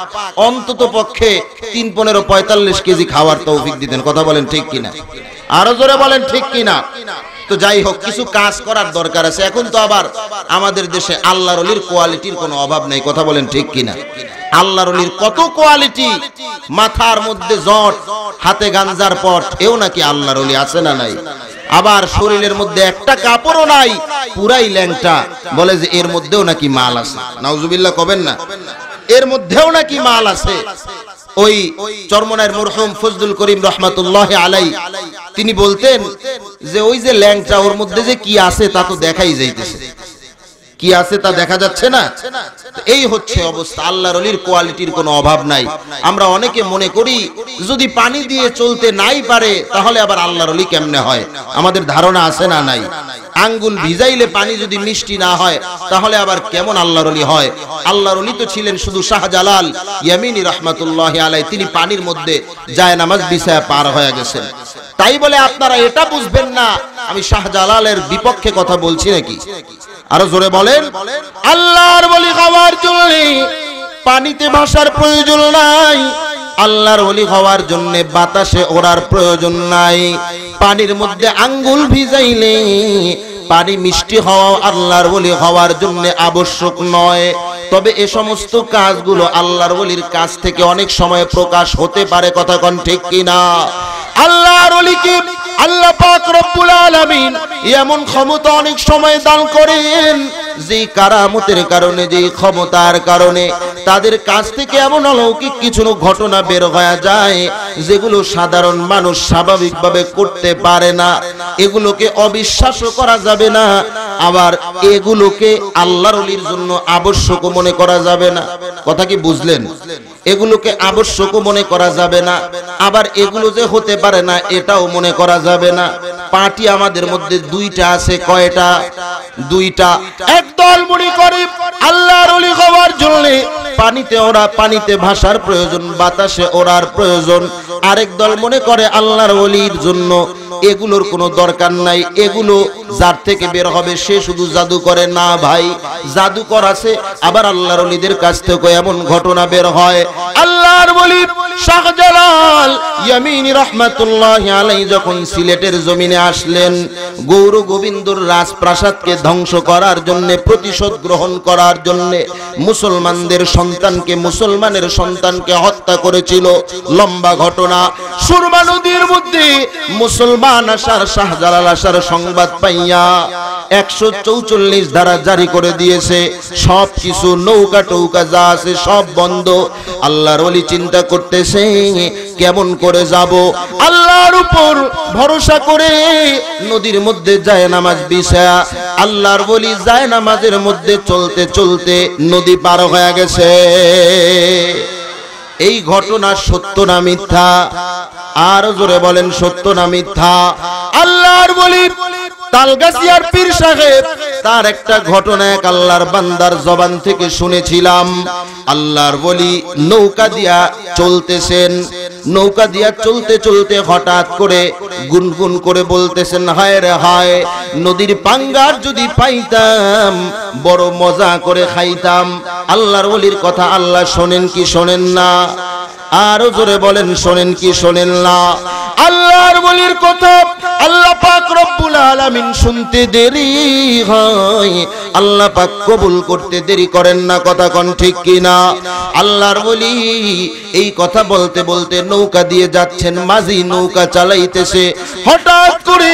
অন্তত পক্ষে 3, 15, 45 কেজি খাওয়ার তৌফিক দিতেন। কথা বলেন ঠিক কিনা? আরো জোরে বলেন ঠিক কিনা? তো যাই হোক, কিছু কাজ করার দরকার আছে। এখন তো আবার আমাদের দেশে আল্লাহর ওলির কোয়ালিটির কোনো অভাব নেই। কথা বলেন ঠিক কিনা? আল্লাহর ওলির কত কোয়ালিটি, মাথার মধ্যে জট, হাতে গাঞ্জার পট, এও নাকি আল্লাহর ওলি, আছে না নাই? আবার শরীরের মধ্যে একটা কাপড়ও নাই, পুরাই ল্যাংটা, বলে যে এর মধ্যেও নাকি মাল আছে। নাউজুবিল্লাহ কবেন না? এর মধ্যেও নাকি মাল আছে। ওই চরমনায়ের মরহুম ফজলুল করিম রাহমাতুল্লাহি আলাইহি তিনি বলতেন যে ওই যে ল্যাংচা ওর মধ্যে যে কি আছে তা তো দেখাই যাইতেছে, কি আছে তা দেখা যাচ্ছে না। এই হচ্ছে অবস্থা। আল্লাহর ওলির কোয়ালিটির কোনো অভাব নাই। আমরা অনেকে মনে করি যদি পানি দিয়ে চলতে নাই পারে তাহলে আবার আল্লাহর ওলি কেমনে হয়, আমাদের ধারণা আছে না নাই? আঙ্গুল ভিজাইলে পানি যদি মিষ্টি না হয় তাহলে আবার কেমন আল্লাহর ওলি হয়? আল্লাহর ওলি তো ছিলেন শুধু শাহজালাল ইয়ামিনী রাহমাতুল্লাহি আলাইহি, তিনি পানির মধ্যে যায় নামাজ বিছায়া পার হয়ে গেছেন। তাই বলে আপনারা এটা বুঝবেন না আমি শাহজালালের বিপক্ষে কথা বলছি নাকি? আরো জোরে বলেন। আল্লাহর ওলি হওয়ার জন্য পানিতে ভাসার প্রয়োজন নাই, আল্লাহর ওলি হওয়ার জন্য বাতাসে ওড়ার প্রয়োজন নাই। পানির মধ্যে আঙ্গুল ভিজাইলে পানি মিষ্টি হওয়া আল্লাহর ওলি হওয়ার জন্য আবশ্যক নয়। তবে এ সমস্ত কাজগুলো আল্লাহর ওলির কাছ থেকে অনেক সময় প্রকাশ হতে পারে, কথা কোন ঠিক কিনা? আল্লাহর ওলিকে আল্লাহ পাক রব্বুল আলামিন এমন ক্ষমতা অনেক সময় দান করেন যে কারামতের কারণে, যে ক্ষমতার কারণে তাদের কাছ থেকে এমন অলৌকিক কিছু ঘটনা বের হয়ে যায় যেগুলো সাধারণ মানুষ স্বাভাবিকভাবে করতে পারে না। এগুলোকে অবিশ্বাসও করা যাবে না, আবার এগুলোকে আল্লাহর ওলির জন্য আবশ্যক মনে করা যাবে না। কথা কি বুঝলেন? এগুলোকে আবশ্যক মনে করা যাবে না, আবার এগুলো যে হতে পারে না এটাও মনে করা যাবে না। পাটি আমাদের মধ্যে দুইটা আছে, কয়টা? দুইটা। একদল মনে করে আল্লাহর ওলি হওয়ার জন্য পানিতে ওরা, পানিতে ভাসার প্রয়োজন, বাতাসে ওড়ার প্রয়োজন। আরেক দল মনে করে আল্লাহর ওলির জন্য এগুলোর কোনো দরকার নাই, এগুলো যার থেকে বের হবে সে শুধু জাদু করে। না ভাই, জাদুকর আছে, আবার আল্লাহর ওলিদের কাছ থেকে এমন ঘটনা বের হয়। আল্লাহর ওলি শাহজালাল ইয়ামিনী রাহমাতুল্লাহি আলাইহি যখন সিলেটের জমিনে আসলেন গৌর গোবিন্দর রাজপ্রাসাদকে ধ্বংস করার জন্য, প্রতিশোধ গ্রহণ করার জন্য মুসলমানদের সন্তানকে, মুসলমানের সন্তানকে হত্যা করেছিল। লম্বা ঘটনা। সুরমা নদীর মধ্যে মুসলমান আসার, শাহজালাল আসার সংবাদ পাইয়া 144 ধারা জারি করে দিয়েছে। সব কিছু নৌকা টৌকা যা আছে সব বন্ধ। আল্লাহর ওলি চিন্তা করতেছে কেমন করে যাব। আল্লাহর উপর ভরসা করে নদীর মধ্যে যায় নামাজ বিছায়া আল্লাহর ওলি যায় নামাজের মধ্যে চলতে চলতে নদী পার হয়ে গেছে। এই ঘটনা সত্য না মিথ্যা? আর জোরে বলেন, সত্য না মিথ্যা? আল্লাহর ওলি তালগাছিয়ার পীর সাহেব তার একটা ঘটনা এক আল্লাহর বান্দার জবান থেকে শুনেছিলাম। আল্লাহর ওলি নৌকা দিয়া চলতেছেন, নৌকা দিয়া চলতে চলতে হঠাৎ করে গুনগুন করে বলতেছেন, হায় রে হায়, নদীর পাঙ্গাস যদি পাইতাম বড় মজা করে খাইতাম। আল্লাহর ওলির কথা আল্লাহ শোনেন কি শোনেন না? আরো জোরে বলেন, শোনেন কি শোনেন না? আল্লাহর ওলির কথা আল্লাহ পাক রব্বুল আলামিন শুনতে দেরি হয়, আল্লাহ পাক কবুল করতে দেরি করেন না, কথা কোন ঠিক কিনা? আল্লাহর ওলি এই কথা বলতে বলতে নৌকা দিয়ে যাচ্ছেন, মাঝি নৌকা চালাইতেছে। হঠাৎ করে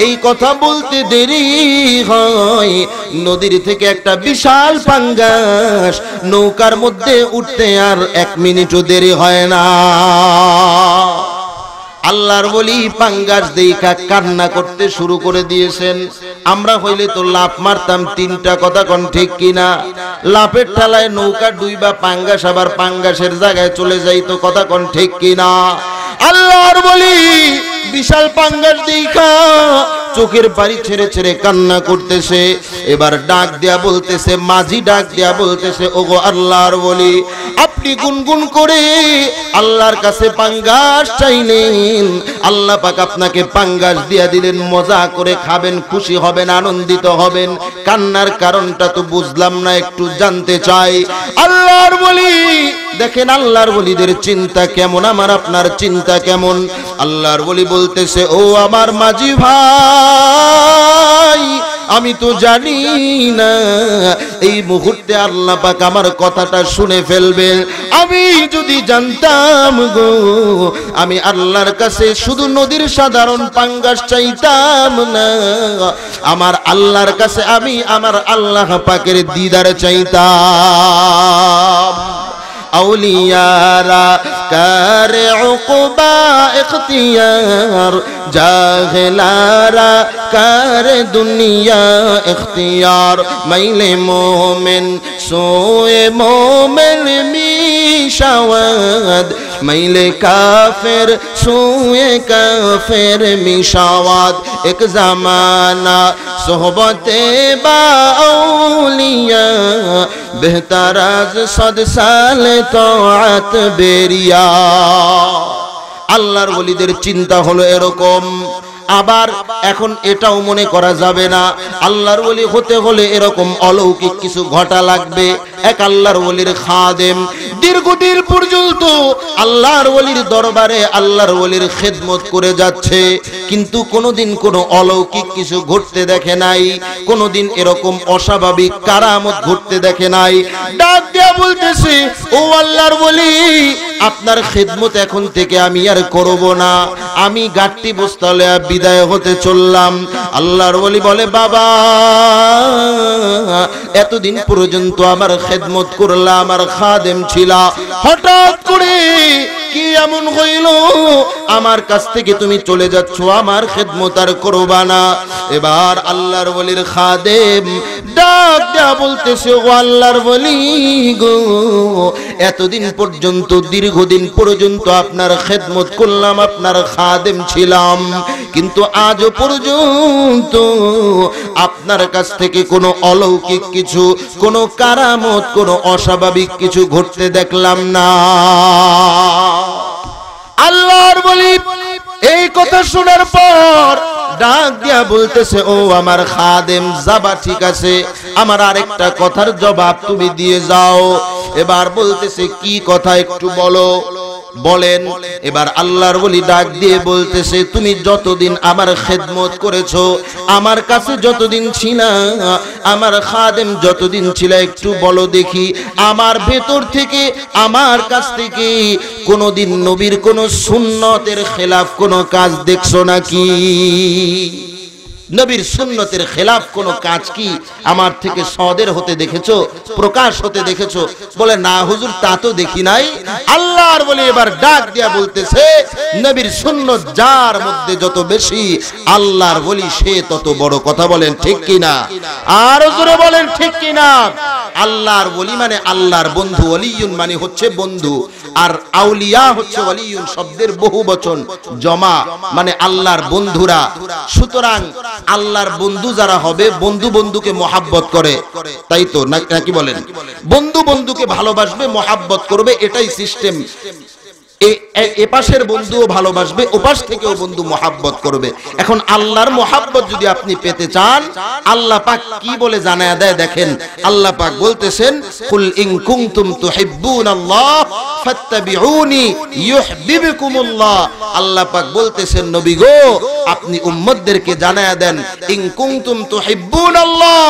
এই কথা বলতে দেরি হয়, নদীর থেকে একটা বিশাল পাঙ্গাস নৌকার মধ্যে উঠতে আর 1 মিনিটও দেরি হয় না। আল্লাহর ওলি পাঙ্গাস দেখা কান্না করতে শুরু করে দিয়েছেন। আমরা হইলে তো লাফ মারতাম 3টা, কথা কোন ঠিক কিনা? লাফের ঠালায় নৌকা ডুইবা পাঙ্গাস আবার পাঙ্গাসের জায়গায় চলে যাইতো, কথা কোন ঠিক কিনা? আল্লাহর ওলি বিশাল পাঙ্গাস দেখা চোখের পানি ছেড়ে ছেড়ে কান্না করতেছে। এবার ডাক দেয়া বলতেছে, মাঝি ডাক দেয়া বলতেছে, ওগো আল্লাহর ওলি, আপনি গুনগুন করে আল্লাহর কাছে পাঙ্গাস চাইলেন, আল্লাহ পাক আপনাকে পাঙ্গাস দিয়া দিলেন, মজা করে খাবেন, খুশি হবেন, আনন্দিত হবেন। কান্নার কারণটা তো বুঝলাম না, একটু জানতে চাই। আল্লাহর ওলি দেখেন আল্লাহর ওলিদের চিন্তা কেমন, আমার আপনার চিন্তা কেমন। আল্লাহর ওলি বলতেছে, ও আমার মাঝি ভাই, আমি তো জানি না এই মুহূর্তে আল্লাহ পাক আমার কথাটা শুনে ফেলবেন। আমি যদি জানতাম গো, আমি আল্লাহর কাছে শুধু নদীর সাধারণ পাঙ্গাস চাইতাম না, আমার আল্লাহর কাছে আমি আমার আল্লাহ পাকের দিদার চাইতাম। আউলিয়ারা করে উকবা ইখতিয়ার জাহেলারা করে দুনিয়া ইখতিয়ার মাইলে মোমেন সোয়ে মোমেন মিশাওয়াদ মাইলে কাফের সোয়ে কাফের মিশাওয়াদ এক জামানা সোহবতে বা আউলিয়া বেহতার আজ 100 সাল তাআত বেরিয়া। আল্লাহর ওলিদের চিন্তা হলো এরকম। আবার এখন এটাও মনে করা যাবে না আল্লাহর ওলি হতে হলে এরকম অলৌকিক কিছু ঘটা লাগবে। এক আল্লাহর ওলির খাদেম দীর্ঘদিন পর্যন্ত আল্লাহর ওলির দরবারে আল্লাহর ওলির খেদমত করে যাচ্ছে, কিন্তু কোনোদিন কোনো অলৌকিক কিছু ঘটতে দেখে নাই, কোনোদিন এরকম অস্বাভাবিক কারামত ঘটতে দেখে নাই। ডাক দিয়া বলতেছে, ও আল্লাহর ওলি, আপনার খেদমত এখন থেকে আমি আর করব না, আমি গাট্টি বস্তালে বিদায় হতে চললাম। আল্লাহর ওলি বলে, বাবা এতদিন পর্যন্ত আমার খেদমত করলা, আমার খাদেম ছিলা, হঠাৎ করে কি এমন হইল আমার কাছ থেকে তুমি চলে যাচ্ছ, আমার খেদমত আর করবা না? এবার আল্লাহর ওলির খাদেম ডাক দেয়া বলতেছে, ও আল্লাহর ওলি গো, এতদিন পর্যন্ত দীর্ঘদিন পর্যন্ত আপনার খেদমত করলাম, আপনার খাদেম ছিলাম, কিন্তু আজ পর্যন্ত আপনার কাছ থেকে কোনো অলৌকিক কিছু, কোনো কারামত, কোনো অস্বাভাবিক কিছু ঘটতে দেখলাম না। আল্লাহর ওলি এই কথা শোনার পর ডাক দিয়া বলতেছে, ও আমার খাদেম, যাবা ঠিক আছে, আমার আরেকটা কথার জবাব তুমি দিয়ে যাও। এবার বলতেছে, কি কথা একটু বলো। বলেন। এবার আল্লাহর ওলি ডাক দিয়ে বলতেছে, তুমি যতদিন আমার খেদমত করেছো, আমার কাছে যতদিন ছিলা, আমার খাদেম যতদিন ছিল, একটু বলো দেখি, আমার ভেতর থেকে, আমার কাছ থেকে কোনোদিন নবীর কোন সুন্নতের খেলাফ কোনো কাজ দেখছো নাকি? নবীর সুন্নতের খেলাফ কোন কাজ কি আমার থেকে সদের হতে দেখেছো, প্রকাশ হতে দেখেছো? বলে, না হুজুর, তা তো দেখি নাই। আল্লাহর বলে এবার ডাক দিয়া বলতেছে, নবীর সুন্নত যার মধ্যে যত বেশি, আল্লাহর বলি সে তত বড়। কথা বলেন ঠিক কিনা? আর জোরে বলেন ঠিক কিনা? আল্লাহর ওলি মানে আল্লাহর বন্ধু, ওলিয়ুন মানে হচ্ছে বন্ধু, আর আউলিয়া হচ্ছে ওলিয়ুন শব্দের বহু বচন, জমা মানে আল্লাহর বন্ধুরা। সুতরাং আল্লাহর বন্ধু যারা হবে, বন্ধু বন্ধুকে মহাব্বত করে, তাই তো নাকি বলেন? বন্ধু বন্ধুকে ভালোবাসবে, মহাব্বত করবে, এটাই সিস্টেম। এ পাশের বন্ধুও ভালোবাসবে, ওপাশ থেকেও বন্ধু মহাব্বত করবে। এখন আল্লাহর মহাব্বত যদি আপনি পেতে চান, আল্লাহ পাক কি বলে জানায়া দেয় দেখেন। আল্লাহ পাক বলতেছেন, কুল ইন কুনতুম তুহিব্বুনাল্লাহ ফাত্তাবিউনি ইউহিব্বুকুমুল্লাহ। আল্লাহ পাক বলতেছেন, নবী গো, আপনি উম্মতদেরকে জানায়া দেন, ইন কুনতুম তুহিব্বুনাল্লাহ,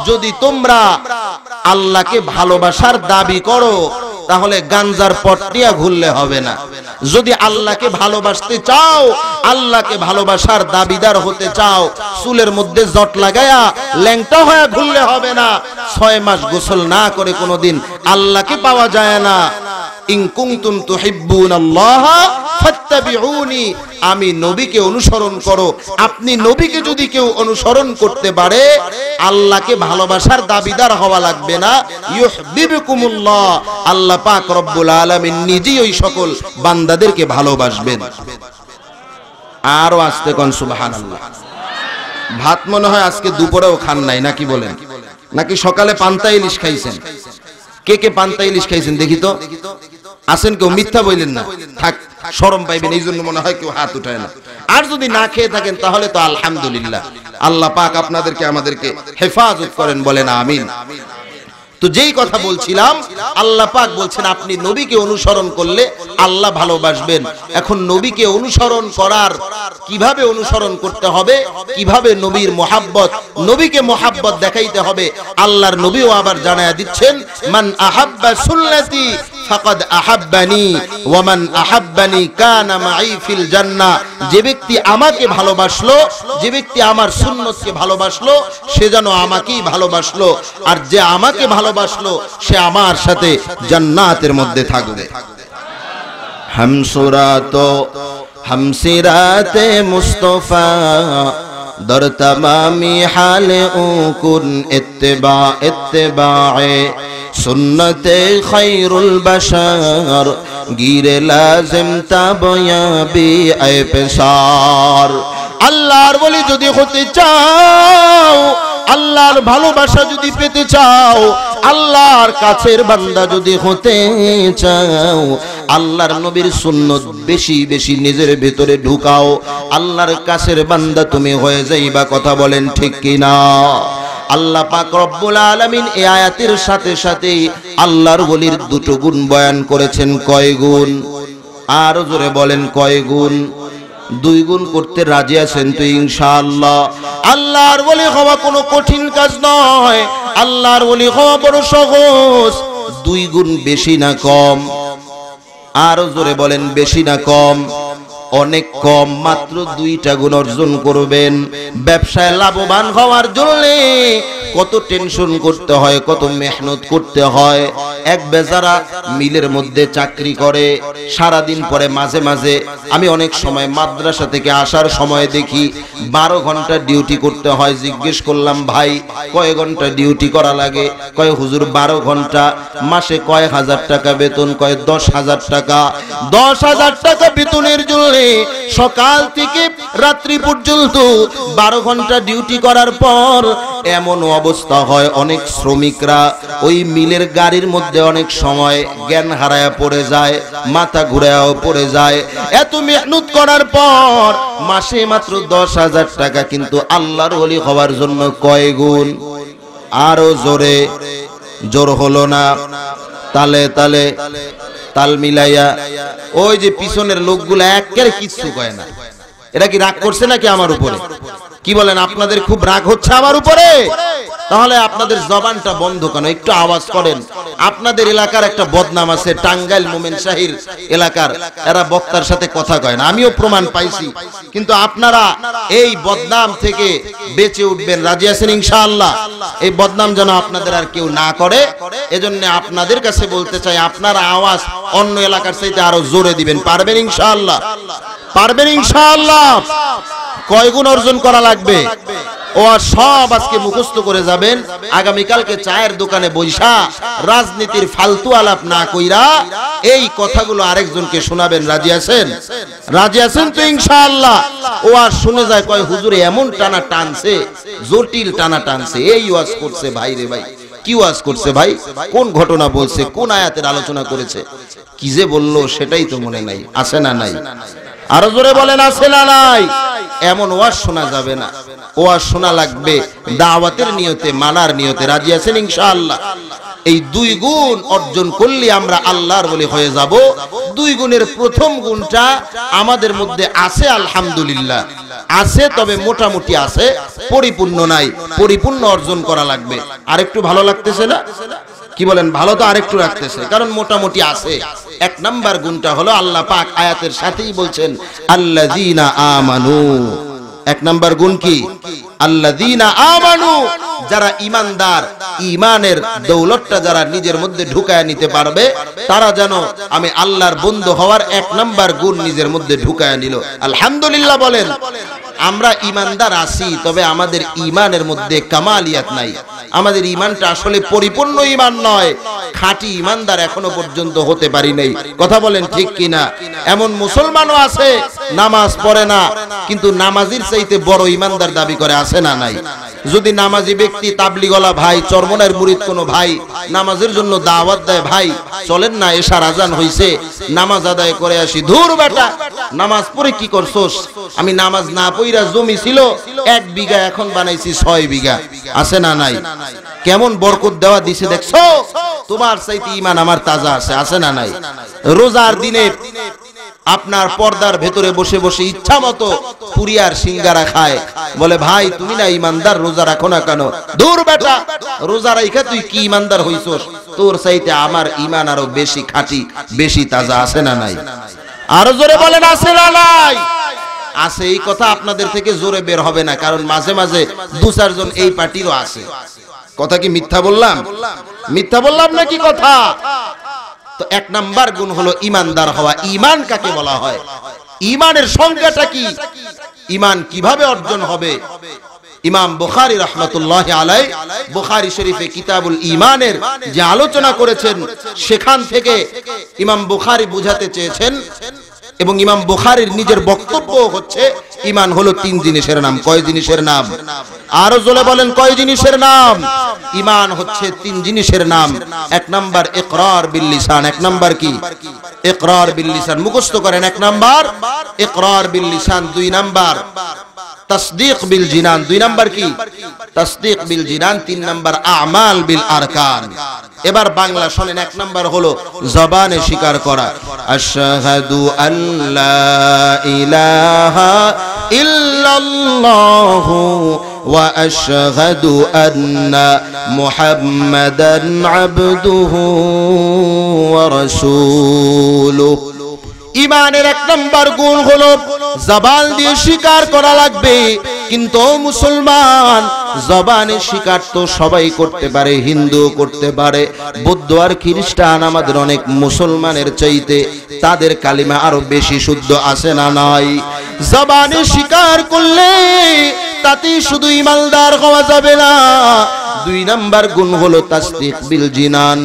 যদি তোমরা আল্লাহকে ভালোবাসার দাবি করো, তাহলে গাঞ্জার পট্টিয়া ঘুরলে হবে না। যদি আল্লাহকে ভালোবাসতে চাও, আল্লাহকে ভালোবাসার দাবিদার হতে চাও, চুলের মধ্যে জট লাগায়া ল্যাংটা হয়ে ঘুরলে হবে না। 6 মাস গোসল না করে কোনোদিন আল্লাহকে পাওয়া যায় না। ইন কুনতুম তুহিব্বুনাল্লাহ ফাত্তাবিউনি, আমি নবীকে অনুসরণ করো। আপনি নবীকে যদি কেউ অনুসরণ করতে পারে, আল্লাহকে ভালোবাসার দাবিদার হওয়া লাগবে না। ইউহিব্বুকুমুল্লাহ, আল্লাহ পাক রব্বুল আলামিন নিজেই ওই সকল বান্দাদেরকে ভালোবাসবেন। আরো আস্তে কোন সুবহানাল্লাহ। ভাত মনে হয় আজকে দুপুরেও খান নাই, নাকি বলেন? নাকি সকালে পান্তা ইলিশ খাইছেন? কে কে পান্তা ইলিশ খাইছেন দেখি তো? আছেন কেউ? মিথ্যা বললেন না, থাক, শরম পাইবেন, এই জন্য মনে হয় কেউ হাত উঠায় না। আর যদি না খেয়ে থাকেন তাহলে তো আলহামদুলিল্লাহ। আল্লাহ পাক আপনাদেরকে আমাদেরকে হেফাজত করেন, বলেন আমিন। তো যেই কথা বলছিলাম, আল্লাহ পাক বলছেন আপনি নবীকে অনুসরণ করলে আল্লাহ ভালোবাসবেন। এখন নবীকে অনুসরণ করার, কিভাবে অনুসরণ করতে হবে, কিভাবে নবীর মোহাব্বত, নবীকে মোহাব্বত দেখাইতে হবে, আল্লাহর নবীও আবার জানায়া দিচ্ছেন, মান আহাব্বা সুন্নতি ফাকাদ আহাব্বানি ওয়া মান আহাব্বানি কানা মাই ফিল জান্নাহ। যে ব্যক্তি আমাকে ভালোবাসলো, যে ব্যক্তি আমার সুন্নতকে ভালোবাসলো, সে যেন আমাকেই ভালোবাসলো, আর যে আমাকে ভালোবাসলো সে আমার সাথে জান্নাতের মধ্যে থাকবে। হামসিরাতে মুস্তাফা দর তামামি হালে উকুন ইত্তেবায়ে সুন্নতে খায়রুল বাশার গিরে লাজিম তাবয়াবি আই পেশার। আল্লাহর ওলি যদি হতে চাও, আল্লাহর ভালোবাসা যদি পেতে চাও, আল্লাহর কাছের বান্দা যদি হতে চাও, আল্লাহর নবীর সুন্নত বেশি বেশি নিজের ভিতরে ঢুকাও, আল্লাহর কাছের বান্দা তুমি হয়ে যাইবা। কথা বলেন ঠিক কিনা? আল্লাহ পাক রব্বুল আলামিন এই আয়াতের সাথে সাথে আল্লাহর ওলির দুটো গুণ বয়ান করেছেন। কয় গুণ? আর জোরে বলেন কয় গুণ? 2 গুণ করতে রাজি আছেন তো ইনশাআল্লাহ? আল্লাহর ওলি হওয়া কোনো কঠিন কাজ নয়, আল্লাহর ওলি হওয়া বড় সহজ। 2 গুণ বেশি না কম? আর জোরে বলেন বেশি না কম? অনেক কম, মাত্র 2টা গুণ অর্জন করবেন। ব্যবসায় লাভবান হওয়ার জন্য কত টেনশন করতে হয়, কত মেহনত করতে হয়। এক বেচারা মিলের মধ্যে চাকরি করে, সারা দিন পরে মাঝে মাঝে আমি অনেক সময় মাদ্রাসা থেকে আসার সময় দেখি 12 ঘন্টা ডিউটি করতে হয়। জিজ্ঞেস করলাম, ভাই কয় ঘন্টা ডিউটি করা লাগে? কয় হুজুর 12 ঘন্টা। মাসে কয় হাজার টাকা বেতন? কয় 10,000 টাকা। 10,000 টাকা বেতনের জন্য সকাল থেকে রাত্রি পর্যন্ত 12 ঘন্টা ডিউটি করার পর এমন অবস্থা হয়, অনেক শ্রমিকরা ওই মিলের গাড়ির মধ্যে অনেক সময় জ্ঞান হারায়া পড়ে যায়, মাথা ঘুরায়াও পড়ে যায়। এত মেহনত করার পর মাসে মাত্র 10,000 টাকা, কিন্তু আল্লাহর ওলি হওয়ার জন্য কয় গুণ? আরো জোরে, জোর হলো না? তালে তালে তাল মিলাইয়া। ওই যে পিছনের লোকগুলো একেবারে কিচ্ছু কয় না। এরা কি রাগ করছে নাকি আমার উপরে? কি বলেন, আপনাদের খুব রাগ হচ্ছে আমার উপরে? তাহলে আপনাদের জবানটা বন্ধ কেন? একটু আওয়াজ করেন। আপনাদের এলাকার একটা বদনাম আছে, টাঙ্গাইল মোমেন শাহির এলাকার, এরা বক্তার সাথে কথা কয় না। আমিও প্রমাণ পাইছি, কিন্তু আপনারা এই বদনাম থেকে বেঁচে উঠবেন। রাজি আছেন ইনশাআল্লাহ? এই বদনাম যেন আপনাদের আর কেউ না করে, এজন্য আপনাদের কাছে বলতে চাই, আপনারা আওয়াজ অন্য এলাকার চাইতে আরো জোরে দিবেন। পারবেন ইনশাআল্লাহ? পারবেন ইনশাআল্লাহ? কয় গুণ অর্জন করা লাগবে? ও সব আজকে মুখস্থ করে যাবেন। আগামীকালকে চায়ের দোকানে বৈশা রাজনীতির ফালতু আলাপ না কইরা এই কথাগুলো আরেকজনকে শোনাবেন। রাজি আছেন? রাজি আছেন তো ইনশাআল্লাহ? ও আর শুনে যায়, কয় হুজুরে এমন টানা টানছে, জটিল টানা টানছে, এই ওয়াজ করছে। ভাই রে ভাই, কি ওয়াজ করছে ভাই? কোন ঘটনা বলছে? কোন আয়াতের আলোচনা করেছে? কি যে বললো সেটাই তো মনে নাই। আছে না নাই? আরো জোরে বলেন আছে না নাই? এমন ওয়াজ শোনা যাবে না। ওয়াজ শোনা লাগবে দাওয়াতের নিয়তে, মানার নিয়তে। রাজি আছেন ইনশাআল্লাহ? এই 2 গুণ অর্জন করলে আমরা আল্লাহর ওলি হয়ে যাব। 2 গুণের প্রথম গুণটা আমাদের মধ্যে আছে, আলহামদুলিল্লাহ আছে, তবে মোটামুটি আছে, পরিপূর্ণ নাই। পরিপূর্ণ অর্জন করা লাগবে। আরেকটু ভালো লাগতেছে না? কি বলেন? ভালো তো আরেকটু রাখতেছে, কারণ মোটামুটি আছে। 1 নাম্বার গুণটা হলো আল্লাহ পাক আয়াতের সাথেই বলছেন আল্লাযীনা আমানু। 1 নাম্বার গুণ কি? আল্লাযীনা আমানু, যারা ঈমানদার, ঈমানের দৌলতটা যারা নিজের মধ্যে ঢুকায় নিতে পারবে, তারা যেন আমি আল্লাহর বন্ধু হওয়ার 1 নাম্বার গুণ নিজের মধ্যে ঢুকায় নিল। আলহামদুলিল্লাহ বলেন। আমরা ঈমানদার আছি, তবে আমাদের ঈমানের মধ্যে কামালিয়াত নাই। আমাদের ঈমানটা আসলে পরিপূর্ণ ঈমান নয়, খাঁটি ঈমানদার এখনো পর্যন্ত হতে পারি নাই। কথা বলেন ঠিক কিনা? এমন মুসলমানও আছে নামাজ পড়ে না, কিন্তু নামাজির চাইতে বড় ঈমানদার দাবি করে। আছে না নাই? যদি নামাজি ব্যক্তি, তাবলিগওয়ালা ভাই, চরমনার মুরিদ কোনো ভাই নামাজের জন্য দাওয়াত দেয়, ভাই চলেন না, এশার আজান হইছে, নামাজ আদায় করে আসি। ধুর বেটা, নামাজ পড়ে কি করছস? আমি নামাজ না পড়া জমি ছিল 1 বিঘা, এখন বানাইছি 6 বিঘা। আছে না নাই? কেমন বরকত দেওয়া দিছে দেখছো? তোমার চাইতে ঈমান আমার তাজা আছে। আছে না নাই? রোজার দিনে আপনার পর্দার ভেতরে বসে বসে ইচ্ছা মতো পুরি আর সিঙ্গারা খায়, বলে ভাই তুমি না ঈমানদার, রোজা রাখো না কেন? দূর বেটা, রোজা রাইখা তুই কি ঈমানদার হইছস? তোর চাইতে আমার ঈমান আরো বেশি খাঁটি, বেশি তাজা, আছে না নাই? আরো জোরে বলেন আছে না নাই? আছে। এই কথা আপনাদের থেকে জোরে বের হবে না, কারণ মাঝে মাঝে দু চারজন এই পার্টিরও আছে। কথা কি মিথ্যা বললাম? মিথ্যা বললাম নাকি কথা? তো এক নাম্বার গুণ হলো ঈমানদার হওয়া। ঈমান কাকে বলা হয়? ঈমানের সংজ্ঞাটা কি? ঈমান কিভাবে অর্জন হবে? ইমাম বুখারী রাহমাতুল্লাহি আলাইহি বুখারী শরীফে কিতাবুল ঈমানের যে আলোচনা করেছেন, সেখান থেকে ইমাম বুখারী বুঝাতে চেয়েছেন, এবং ইমাম বুখারীর নিজের বক্তব্য হচ্ছে ঈমান হলো তিন জিনিসের নাম। কয় জিনিসের নাম? আরো জোরে বলেন, কয় জিনিসের নাম? ঈমান হচ্ছে তিন জিনিসের নাম। এক নাম্বার ইকরার বিল লিসান। এক নাম্বার কি? ইকরার বিল লিসান, মুখস্থ করেন। এক নাম্বার ইকরার বিল লিসান। দুই নাম্বার তাসদীক বিল জিনান। দুই নাম্বার কি? তাসদীক বিল জিনান। তিন নাম্বার আমাল বিল আরকান। এবার বাংলা শুনেন। এক নাম্বার হলো জবানে স্বীকার করা, আশহাদু আল্লা ইলাহা ইল্লাল্লাহু ওয়া আশহাদু আন্না মুহাম্মাদান আবদুহু ওয়া রাসূলুহু। ঈমানের এক নাম্বার গুণ হলো জবান দিয়ে স্বীকার করা লাগবে। কিন্তু মুসলমান, জবানে স্বীকার তো সবাই করতে পারে, হিন্দু করতে পারে, বৌদ্ধ আর খ্রিস্টান আমাদের অনেক মুসলমানের চাইতে তাদের কালিমা আরো বেশি শুদ্ধ, আছে না নাই? জবানে স্বীকার করলে তাতেই শুধু ঈমানদার হওয়া যাবে না। দুই নাম্বার গুণ হলো তাসদীক বিল জিনান।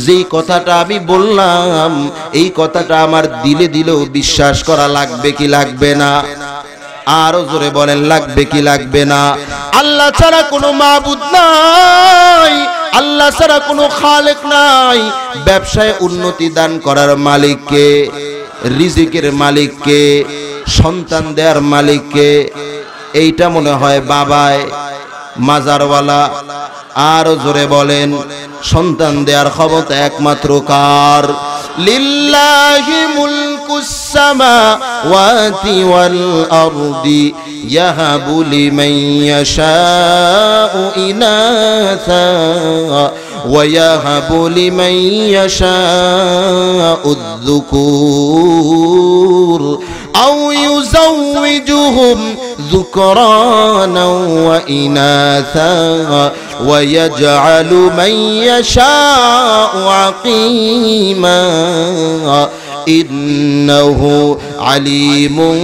যেই কথাটা আমি বললাম, এই কথাটা আমার দিলে দিলেও বিশ্বাস করা লাগবে কি লাগবে না? আরো জোরে বলেন, লাগবে কি লাগবে না? আল্লাহ ছাড়া কোনো মাবুদ নাই, আল্লাহ ছাড়া কোনো খালেক নাই। ব্যবসায় উন্নতি দান করার মালিক কে? রিজিকের মালিক কে? সন্তান দেওয়ার মালিক কে? এইটা মনে হয় বাবায়, মাজারওয়ালা। আরো জোরে বলেন, সন্তান দেওয়ার ক্ষমতা একমাত্র কার? লিল্লাহি মুলকুস সামাওয়াতি ওয়াল আরদি ইয়াহাবু লিমান ইয়াশাউ ইনাসা ওয়া ইয়াহাবু লিমান ইয়াশাউ যুকুর আও ইউযাওয়িজুহুম যুকরানা ওয়া ইনাসা ওয়া ইয়াজআলু মান ইয়াশাউ আকিমা ইন্নাহু আলিমুন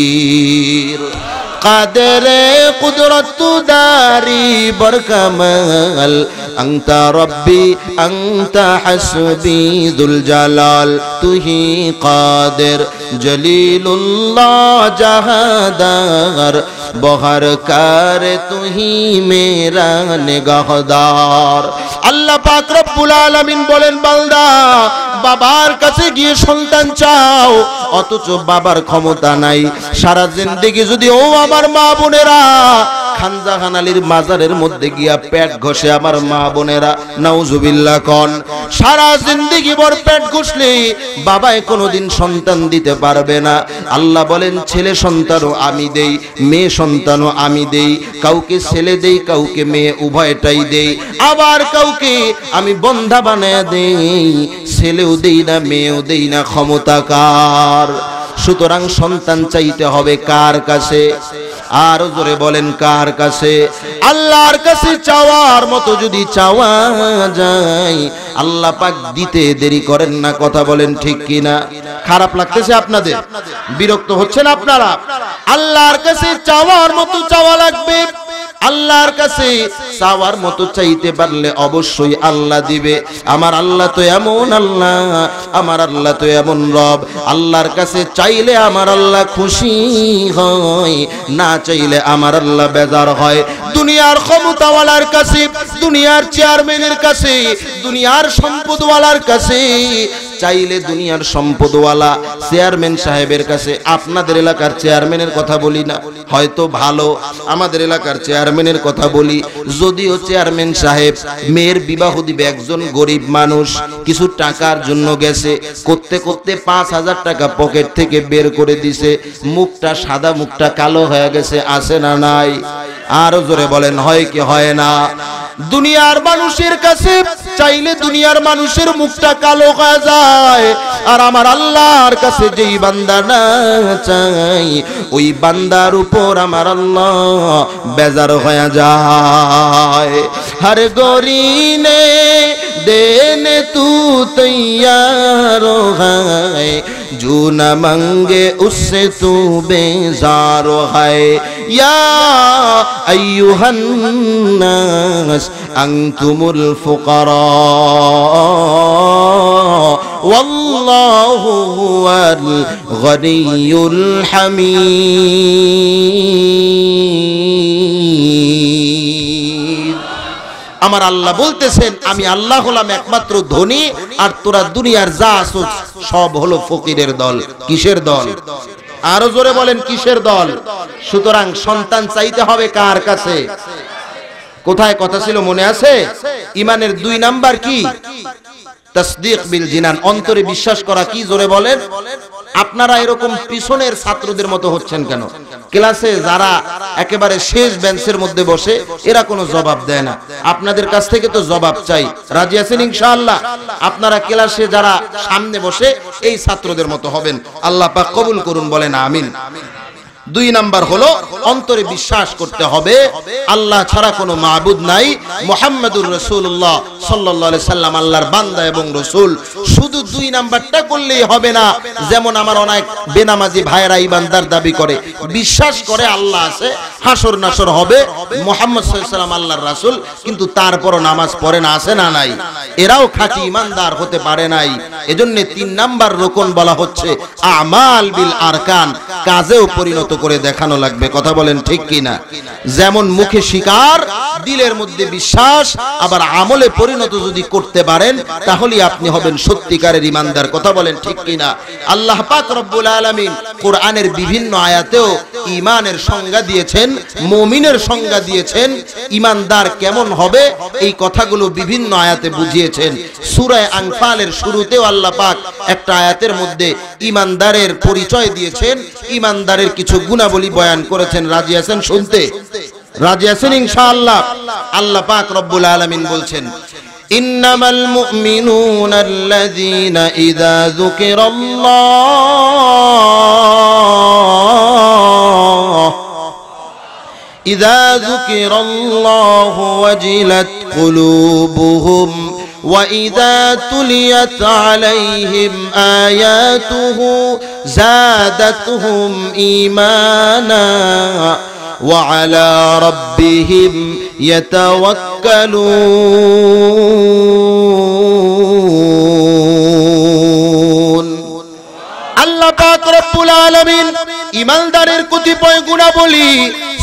কাদির। কাদরে কুদরত দারি বরকামাল, আনতা রব্বি আনতা হাসবি দুল জালাল, তুহি কাদের জলিলুল্লাহ জাহাদার, বহর কার তুহি মেরা নিগাহদার। আল্লাহ পাক রব্বুল আলামিন বলেন, বান্দা বাবার কাছে গিয়ে সন্তান চাও, অথচ বাবার ক্ষমতা নাই। সারা জিন্দেগি যদি ও আমার মা বোনেরা খানজাহান আলীর মাজারের মধ্যে গিয়া পেট ঘষে আমার মা বোনেরা, নাউজুবিল্লাহ কোন, সারা জিন্দেগি ভর পেট ঘষলে বাবায় কোনোদিন সন্তান দিতে পারবে না। আল্লাহ বলেন, ছেলে সন্তানও আমি দেই, মেয়ে সন্তানও আমি দেই। কাউকে ছেলে দেই, কাউকে মেয়ে, উভয়টাই দেই। আবার কাউকে আমি বন্ধা বানায় দেই, ছেলেও দেই না মেয়েও দেই না। ক্ষমতা কার? সুতরাং সন্তান চাইতে হবে কার কাছে? আরো জোরে বলেন, কার কাছে? আল্লাহর কাছে চাওয়ার মতো যদি চাওয়া যায়, আল্লাহ পাক দিতে দেরি করেন না। কথা বলেন ঠিক কিনা? খারাপ লাগতেছে আপনাদের? বিরক্ত হচ্ছেন আপনারা? আল্লাহর কাছে চাওয়ার মতো চাওয়া লাগবে। আল্লাহর কাছে চাওয়ার মতো চাইতে পারলে অবশ্যই আল্লাহ দিবে। আমার আল্লাহ তো এমন আল্লাহ, আমার আল্লাহ তো এমন রব, আল্লাহর কাছে চাইলে আমার আল্লাহ খুশি হয়, না চাইলে আমার আল্লাহ বেজার হয়। দুনিয়ার ক্ষমতাওয়ালার কাছে, দুনিয়ার চেয়ারম্যানের কাছে, দুনিয়ার সম্পদওয়ালার কাছে চাইলে, দুনিয়ার সম্পদওয়ালা চেয়ারম্যান সাহেবের কাছে, আপনাদের এলাকার চেয়ারম্যানের কথা বলি না, হয়তো ভালো, আমাদের এলাকার চেয়ারম্যানের কথা বলি। যদিও চেয়ারম্যান সাহেব মেয়ের বিবাহ দিবে, একজন গরিব মানুষ কিছু টাকার জন্য গেছে, করতে করতে 5,000 টাকা পকেট থেকে বের করে দিছে, মুখটা সাদা, মুখটা কালো হয়ে গেছে, আছে না নাই? আর জোরে বলেন হয় কি হয় না? দুনিয়ার মানুষের কাছে চাইলে দুনিয়ার মানুষের মুখটা কালো হয়ে যায়, আর আমার আল্লাহর কাছে যেই বান্দা না চাই ওই বান্দার উপর আমার আল্লাহ বেজার হয়ে যায়। হর গরিনে দেনে তু তৈয়ার হয়, जो न मंगे उससे तू बेजार है। या अय्युहन नास अंतुमुल फुकरा वल्लाहु हुवल गनियुल हमीद। আমার আল্লাহ বলতেছেন আমি আল্লাহ হলাম একমাত্র ধনী, আর তোরা দুনিয়ার যা আছো সব হলো ফকিরের দল। কিসের দল? আরো জোরে বলেন কিসের দল? সুতরাং সন্তান চাইতে হবে কার কাছে? কোথায় কথা ছিল মনে আছে? ঈমানের 2 নাম্বার কি? তাসদীক বিল জিনান, অন্তরে বিশ্বাস করা। কি জোরে বলেন? আপনারা এরকম পিছনের ছাত্রদের মতো হচ্ছেন কেন? ক্লাসে যারা একেবারে শেষ বেঞ্চের মধ্যে বসে এরা কোনো জবাব দেয় না, আপনাদের কাছ থেকে তো জবাব চাই। রাজি আছেন ইনশাআল্লাহ? আপনারা ক্লাসে যারা সামনে বসে এই ছাত্রদের মতো হবেন। আল্লাহ পাক কবুল করুন, বলেন আমিন। 2 নাম্বার হলো অন্তরে বিশ্বাস করতে হবে আল্লাহ ছাড়া কোনো মাবুদ নাই, মুহাম্মাদুর রাসূলুল্লাহ সাল্লাল্লাহু আলাইহি সাল্লাম আল্লাহর বান্দা এবং রাসূল। শুধু 2 নাম্বারটা করলেই হবে না, যেমন আমার অনেক বেনামাজি ভাইয়েরা ইমানদার দাবি করে, বিশ্বাস করে আল্লাহ আছে, হাসর নাসর হবে, মুহাম্মদ সাল্লাল্লাহু আলাইহি সাল্লাম আল্লাহর রাসূল, কিন্তু তারপরও নামাজ পড়ে না, আছে না নাই? এরাও খাঁটি ইমানদার হতে পারে নাই। এজন্য 3 নাম্বার রুকন বলা হচ্ছে আমাল বিল আরকান, কাজেও পরিণত করে দেখানো লাগবে। কথা বলেন ঠিক কিনা? যেমন মুখে স্বীকার, দিলের মধ্যে বিশ্বাস, আবার আমলে পরিণত যদি করতে পারেন তাহলে আপনি হবেন সত্যিকারের ইমানদার। কথা বলেন ঠিক কিনা? আল্লাহ পাক রব্বুল আলামিন কোরআনের বিভিন্ন আয়াতেও ঈমানের সংজ্ঞা দিয়েছেন, মুমিনের সংজ্ঞা দিয়েছেন, ইমানদার কেমন হবে এই কথাগুলো বিভিন্ন আয়াতে বুঝিয়েছেন। সূরা আনফালের শুরুতেও আল্লাহ পাক একটা আয়াতের মধ্যে ইমানদারের পরিচয় দিয়েছেন, ইমানদারের কিছু গুণাবলী বয়ান করেছেন। রাজি আছেন শুনতে? রাজি আছেন ইনশাআল্লাহ? আল্লাহ পাক রব্বুল আলামিন বলছেন ইন্নামাল মুমিনুনা আল্লাযীনা ইযা যুকিরাল্লাহু ওয়াজিলাত কুলুবুহুম وَإِذَا تُلِيَتْ عَلَيْهِمْ آيَاتُهُ زَادَتْهُمْ إِيمَانًا وَعَلَى رَبِّهِمْ يَتَوَكَّلُونَ। আল্লাহ পাক রব্বুল আলামিন ঈমানদারের কতিপয় গুণাবলী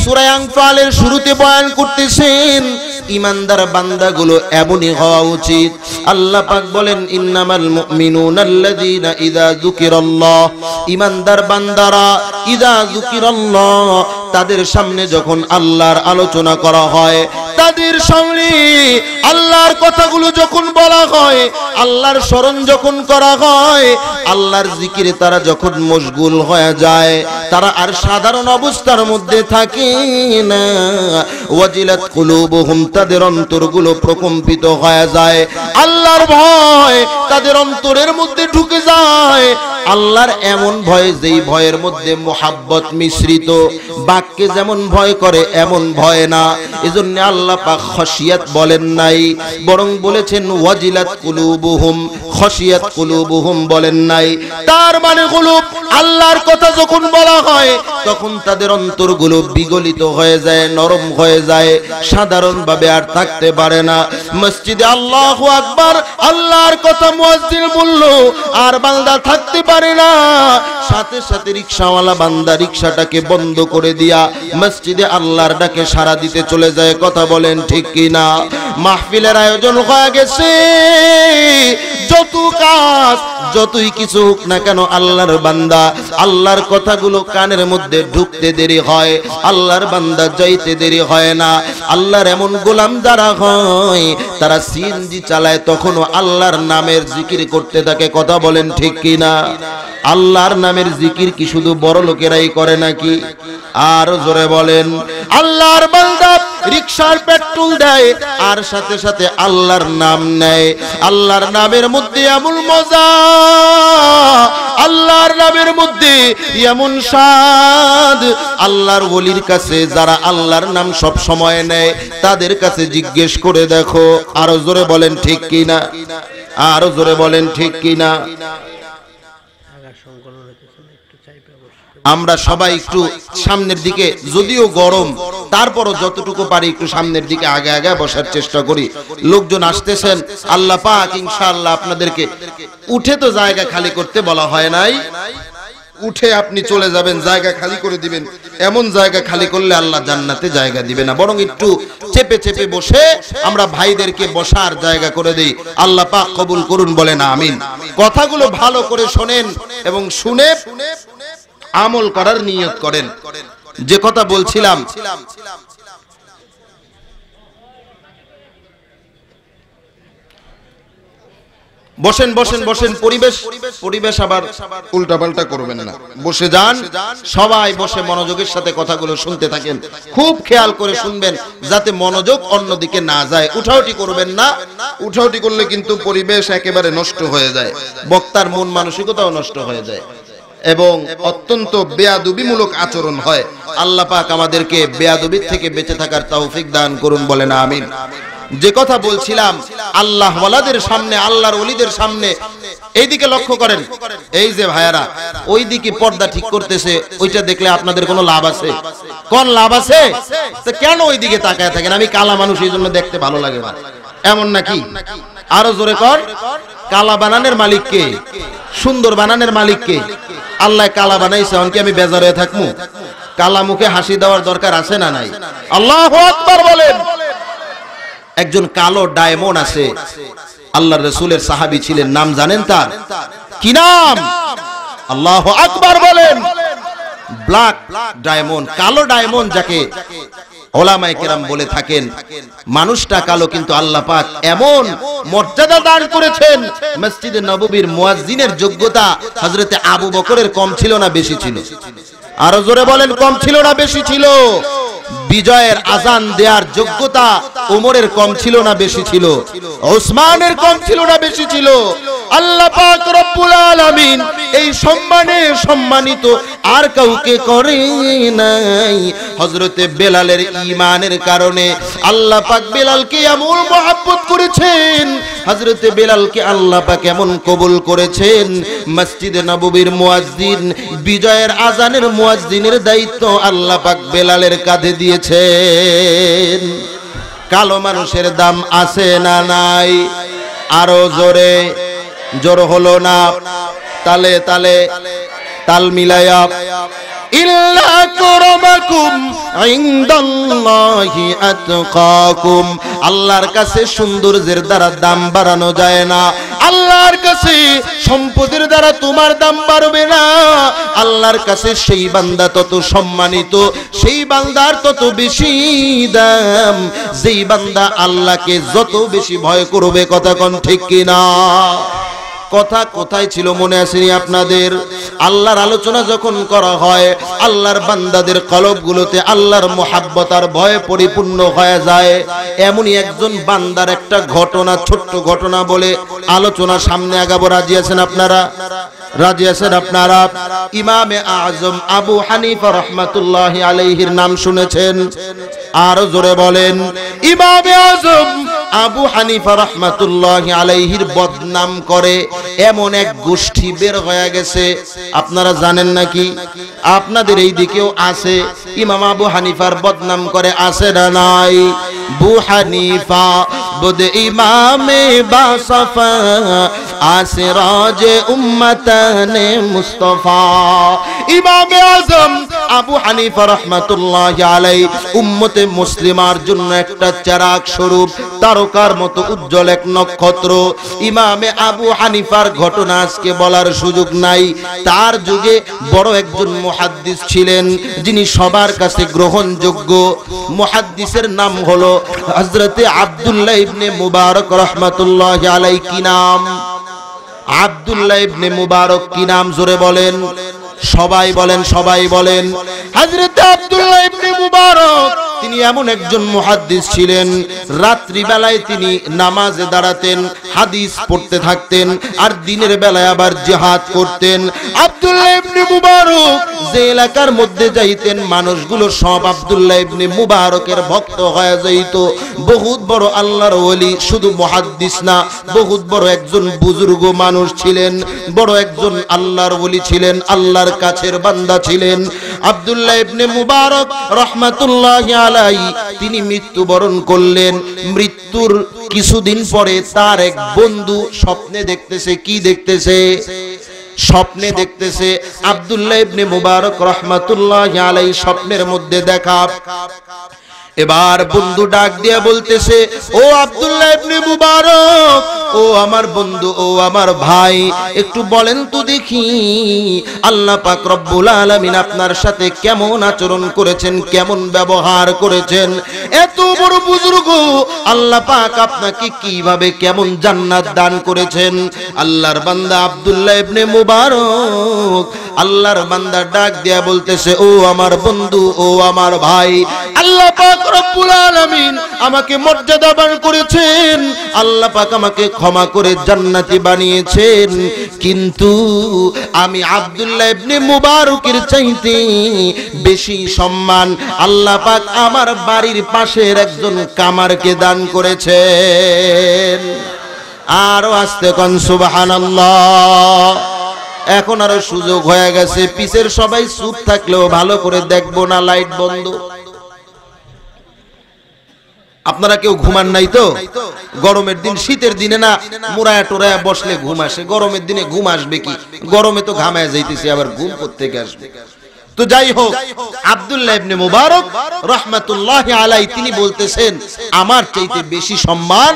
সূরা আনফালের শুরুতে বয়ান করতেছেন। ইমানদার বান্দাগুলো এমনই হওয়া উচিত। আল্লাহ পাক বলেন ইন্নামাল মুমিনুনা আল্লাযীনা ইযা যুকিরাল্লাহ, ইমানদার বান্দারা ইযা যুকিরাল্লাহ, তাদের সামনে যখন আল্লাহর আলোচনা করা হয়, তাদের সামনে আল্লাহর কথাগুলো যখন বলা হয়, আল্লাহর স্মরণ যখন করা হয়, আল্লাহর জিকিরে তারা যখন মশগুল হয়ে যায়, তারা আর সাধারণ অবস্থার মধ্যে থাকে না। ওয়াজিলাত কুলুবুহুম, তাদের অন্তরগুলো প্রকম্পিত হয়ে যায়, আল্লাহর ভয় তাদের অন্তরের মধ্যে ঢুকে যায়। আল্লাহর এমন ভয় যেই ভয়ের মধ্যে মুহাব্বত মিশ্রিত, বাক্যে যেমন ভয় করে এমন ভয় না। এজন্য আল্লাহ পাক খশিয়াত বলেন নাই, বরং বলেছেন ওয়াজিলাত কুলুবুহুম, খশিয়াত কুলুবুহুম বলেন নাই। তার মানে হলো আল্লাহর কথা যখন বলা হয় তখন তাদের অন্তরগুলো বিগলিত হয়ে যায়, নরম হয়ে যায়, সাধারণভাবে আর থাকতে পারে না। মসজিদে আল্লাহু আকবার, আল্লাহর কথা মুয়াজ্জিন বলল, আর বান্দা থাকতে পারে না, সাথে সাথে রিকশাওয়ালা বান্দা রিকশাটাকে বন্ধ করে দিয়া মসজিদে আল্লাহর ডাকে সাড়া দিতে চলে যায়। কথা বলেন ঠিক কিনা? মাহফিলের আয়োজন হয়ে গেছে, যত কাজ যতই কিছু হোক না কেন আল্লাহর বান্দা আল্লাহর কথাগুলো কানের মধ্যে ঢুকতে দেরি হয়, আল্লাহর বান্দা যাইতে দেরি হয় না। আল্লাহর এমন গোলাম যারা হয় তারা সিএনজি চালায় তখনও আল্লাহর নামের জিকির করতে থাকে। কথা বলেন ঠিক কিনা? আল্লাহর নামের জিকির কি শুধু বড় লোকেরাই করে নাকি? আর জোরে বলেন। আল্লাহর বান্দা রিকশার পেট্রোল দেয় আর সাথে সাথে আল্লাহর নাম নেয়। আল্লাহর নামের মধ্যে এমন মজা, আল্লাহর নামের মধ্যে এমন স্বাদ। আল্লাহর ওলির কাছে যারা আল্লাহর নাম সব সময় নেয় তাদের কাছে জিজ্ঞেস করে দেখো। আরো জোরে বলেন ঠিক কিনা? আরো জোরে বলেন ঠিক কিনা? আমরা সবাই একটু সামনের দিকে, যদিও গরম তারপরও যতটুকু পারি একটু সামনের দিকে আগে আগে বসার চেষ্টা করি। লোকজন আসতেছেন, আল্লাহ পাক ইনশাআল্লাহ আপনাদেরকে উঠে তো জায়গা খালি করতে বলা হয় নাই, উঠে আপনি চলে যাবেন, জায়গা খালি করে দিবেন। এমন জায়গা খালি করলে আল্লাহ জান্নাতে জায়গা দিবে না, বরং একটু চেপে চেপে বসে আমরা ভাইদেরকে বসার জায়গা করে দেই। আল্লাহ পাক কবুল করুন, বলেন আমিন। কথাগুলো ভালো করে শোনেন এবং শুনে আমল করার নিয়ত করেন। যে কথা বলছিলাম, বসেন বসেন বসেন, পরিবেশ আবার উল্টাপাল্টা করবেন না, বসে যান। সবাই বসে মনোযোগের সাথে কথাগুলো শুনতে থাকেন, খুব খেয়াল করে শুনবেন যাতে মনোযোগ অন্যদিকে না যায়। উঠাউটি করবেন না, উঠাউটি করলে কিন্তু পরিবেশ একেবারে নষ্ট হয়ে যায়, বক্তার মন মানসিকতাও নষ্ট হয়ে যায় এবং অত্যন্ত বেয়াদবিমূলক আচরণ হয়। আল্লাহ পাক আমাদেরকে বেয়াদবির থেকে বেঁচে থাকার তৌফিক দান করুন, বলেন আমিন। যে কথা বলছিলাম, আল্লাহ ওয়ালাদের সামনে, আল্লাহর ওলিদের সামনে এইদিকে লক্ষ্য করেন। এই যে ভাইয়ারা ওইদিকে পর্দা ঠিক করতেছে, ওইটা দেখলে আপনাদের কোনো লাভ আছে? কোন লাভ আছে? তো কেন ওইদিকে তাকায় থাকেন? আমি কালা মানুষ, এই জন্য দেখতে ভালো লাগে না, এমন নাকি? আরো জোরে কর। কালা বানানের মালিক কে? সুন্দর বানানের মালিক কে? আল্লাহ কালা বানাইছে, অনকি আমি বেজার হয়ে থাকবো? কালা মুখে হাসি দেওয়ার দরকার আছে না নাই? আল্লাহু আকবার বলেন। একজন কালো ডায়মন্ড আছে, আল্লাহর রাসূলের সাহাবী ছিলেন, নাম জানেন তার? কি নাম? আল্লাহু আকবার বলেন। ব্ল্যাক ডায়মন্ড, কালো ডায়মন্ড যাকে ওলামায়ে কেরাম বলে থাকেন। মানুষটা কালো কিন্তু আল্লাহ পাক এমন মর্যাদা দান করেছেন। মসজিদে নববীর মুয়াজ্জিনের যোগ্যতা হযরতে আবু বকরের কম ছিল না বেশি ছিল? আরো জোরে বলেন, কম ছিল না বেশি ছিল? বিজয়ের আজান দেওয়ার যোগ্যতা ওমরের কম ছিল না বেশি ছিল? ওসমানের কম ছিল না বেশি ছিল? আল্লাহ পাক রব্বুল আলামিন এই সম্মানে সম্মানিত আর কাউকে করে নাই। হযরতে বেলালের ঈমানের কারণে আল্লাহ পাক বেলালকে এমন মহব্বত করেছেন, হযরতে বেলালকে আল্লাহ পাক এমন কবুল করেছেন। মসজিদে নববীর মুয়াজ্জিন, বিজয়ের আজানের মুয়াজ্জিনের দায়িত্ব আল্লাহ পাক বেলালের কাঁধে দিয়েছেন। কালো মানুষের দাম আছে না নাই? আরো জোরে, জোর হলো না, তালে তালে তাল মিলায়া। ইল্লা কুরমাকুম ইনদাল্লাহি আতকাকুম। আল্লাহর কাছে সৌন্দর্যের দ্বারা দাম বাড়ানো যায় না, আল্লাহর কাছে সম্পদের দ্বারা তোমার দাম বাড়বে না। আল্লাহর কাছে সেই বান্দা তত সম্মানিত, সেই বান্দার তত বেশি দাম যেই বান্দা আল্লাহকে যত বেশি ভয় করবে। কথা কোন ঠিক কিনা? কথা কোথায় ছিল মনে আসেনি আপনাদের? আল্লাহর আলোচনা যখন করা হয়, আল্লাহর বান্দাদের কলবগুলোতে আল্লাহর মুহাব্বত আর ভয়ে পরিপূর্ণ হয়ে যায়। এমনই একজন বান্দার একটা ঘটনা, ছোট্ট ঘটনা বলে আলোচনা সামনে আগাবো। রাজি আছেন আপনারা? রাজি আছেন আপনারা? ইমামে আজম আবু হানিফা রাহমাতুল্লাহি আলাইহির নাম শুনেছেন? আরো জোরে বলেন। ইমামে আজম আবু হানিফা রাহমাতুল্লাহি আলাইহির বদনাম করে এমন এক গোষ্ঠী বের হয়ে গেছে, আপনারা জানেন নাকি? আপনাদের এই দিকেও আছে, ইমাম আবু হানিফার বদনাম করে, আছে না নাই? আবু হানিফা বুদ ইমামে বাসফা আসরাজ উম্মতানে মুস্তাফা। ইমামে আজম আবু হানিফা রাহমাতুল্লাহি আলাইহি উম্মতে মুসলিমার জন্য একটা চেরাগ স্বরূপ, তারকার মতো উজ্জ্বল এক নক্ষত্র। ইমামে আবু হানিফার ঘটনা আজকে বলার সুযোগ নাই। তার যুগে বড় একজন মুহাদ্দিস ছিলেন, যিনি সবার কাছে গ্রহণযোগ্য। মুহাদ্দিসের নাম হলো হযরতে আব্দুল্লাহ ইবনে মুবারক রাহমাতুল্লাহি আলাইহি। কি নাম? আব্দুল্লাহ ইবনে মুবারক। কি নাম? জোরে বলেন, সবাই বলেন, সবাই বলেন। হযরতে আব্দুল্লাহ ইবনে মুবারক তিনি এমন একজন মুহাদ্দিস ছিলেন, রাত্রি বেলায় তিনি নামাজে দাঁড়াতেন, হাদিস পড়তে থাকতেন, আর দিনের বেলায় আবার জিহাদ করতেন। আব্দুল্লাহ ইবনে মুবারক যে এলাকার মধ্যে যাইতেন, মানুষগুলো সব আব্দুল্লাহ ইবনে মুবারকের ভক্ত হয়ে যাইত। বহুত বড় আল্লাহর ওলি, শুধু মুহাদ্দিস না, বহুত বড় একজন বুজুর্গ মানুষ ছিলেন, বড় একজন আল্লাহর ওলি ছিলেন, আল্লাহর কাছের বান্দা ছিলেন আব্দুল্লাহ ইবনে মুবারক রাহমাতুল্লাহি আলাইহি। তিনি মৃত্যুবরণ করলেন। মৃত্যুর কিছুদিন পরে তার এক বন্ধু স্বপ্নে দেখতেছে। কি দেখতেছে? স্বপ্নে দেখতেছে আব্দুল্লাহ ইবনে মুবারক রাহমাতুল্লাহি আলাইহি স্বপ্নের মধ্যে দেখা। এবার বন্ধু ডাক দিয়ে বলতেছে, ও আব্দুল্লাহ ইবনে মুবারক, ও আমার বন্ধু, ও আমার ভাই, একটু বলেন তো দেখি আল্লাহ পাক রব্বুল আলামিন আপনার সাথে কেমন আচরণ করেছেন, কেমন ব্যবহার করেছেন? এত বড় বুজুর্গ, আল্লাহ পাক আপনাকে কিভাবে কেমন জান্নাত দান করেছেন? আল্লাহর বান্দা আব্দুল্লাহ ইবনে মুবারক, আল্লাহর বান্দা ডাক দিয়া বলতেছে, ও আমার বন্ধু, ও আমার ভাই, আল্লাহ পাক রব্বুল আলামিন আমাকে মর্যাদা দান করেছেন, আল্লাহ পাক আমাকে ক্ষমা করে জান্নাতি বানিয়েছেন, কিন্তু আমি আব্দুল্লাহ ইবনে মুবারকের চাইতে বেশি সম্মান আল্লাহ পাক আমার বাড়ির পাশের একজন কামারকে দান করেছেন। আরো আস্তে কোন সুবহানাল্লাহ। এখন আরো সুযোগ হয়ে গেছে, পিছের সবাই চুপ থাকলেও ভালো করে দেখবো না, লাইট বন্ধ। আপনারা কেউ ঘুমান নাই তো? গরমের দিন, শীতের দিনে না মুড়ায়া টোড়ায়া বসলে ঘুম আসে, গরমের দিনে ঘুম আসবে কি? গরমে তো ঘামায় যাইতেছে, আবার ঘুম কোত্থেকে আসবে? তো যাই হোক, আব্দুল্লাহ ইবনে মুবারক রাহমাতুল্লাহি আলাইহি তিনি বলতেছেন, আমার চাইতে বেশি সম্মান,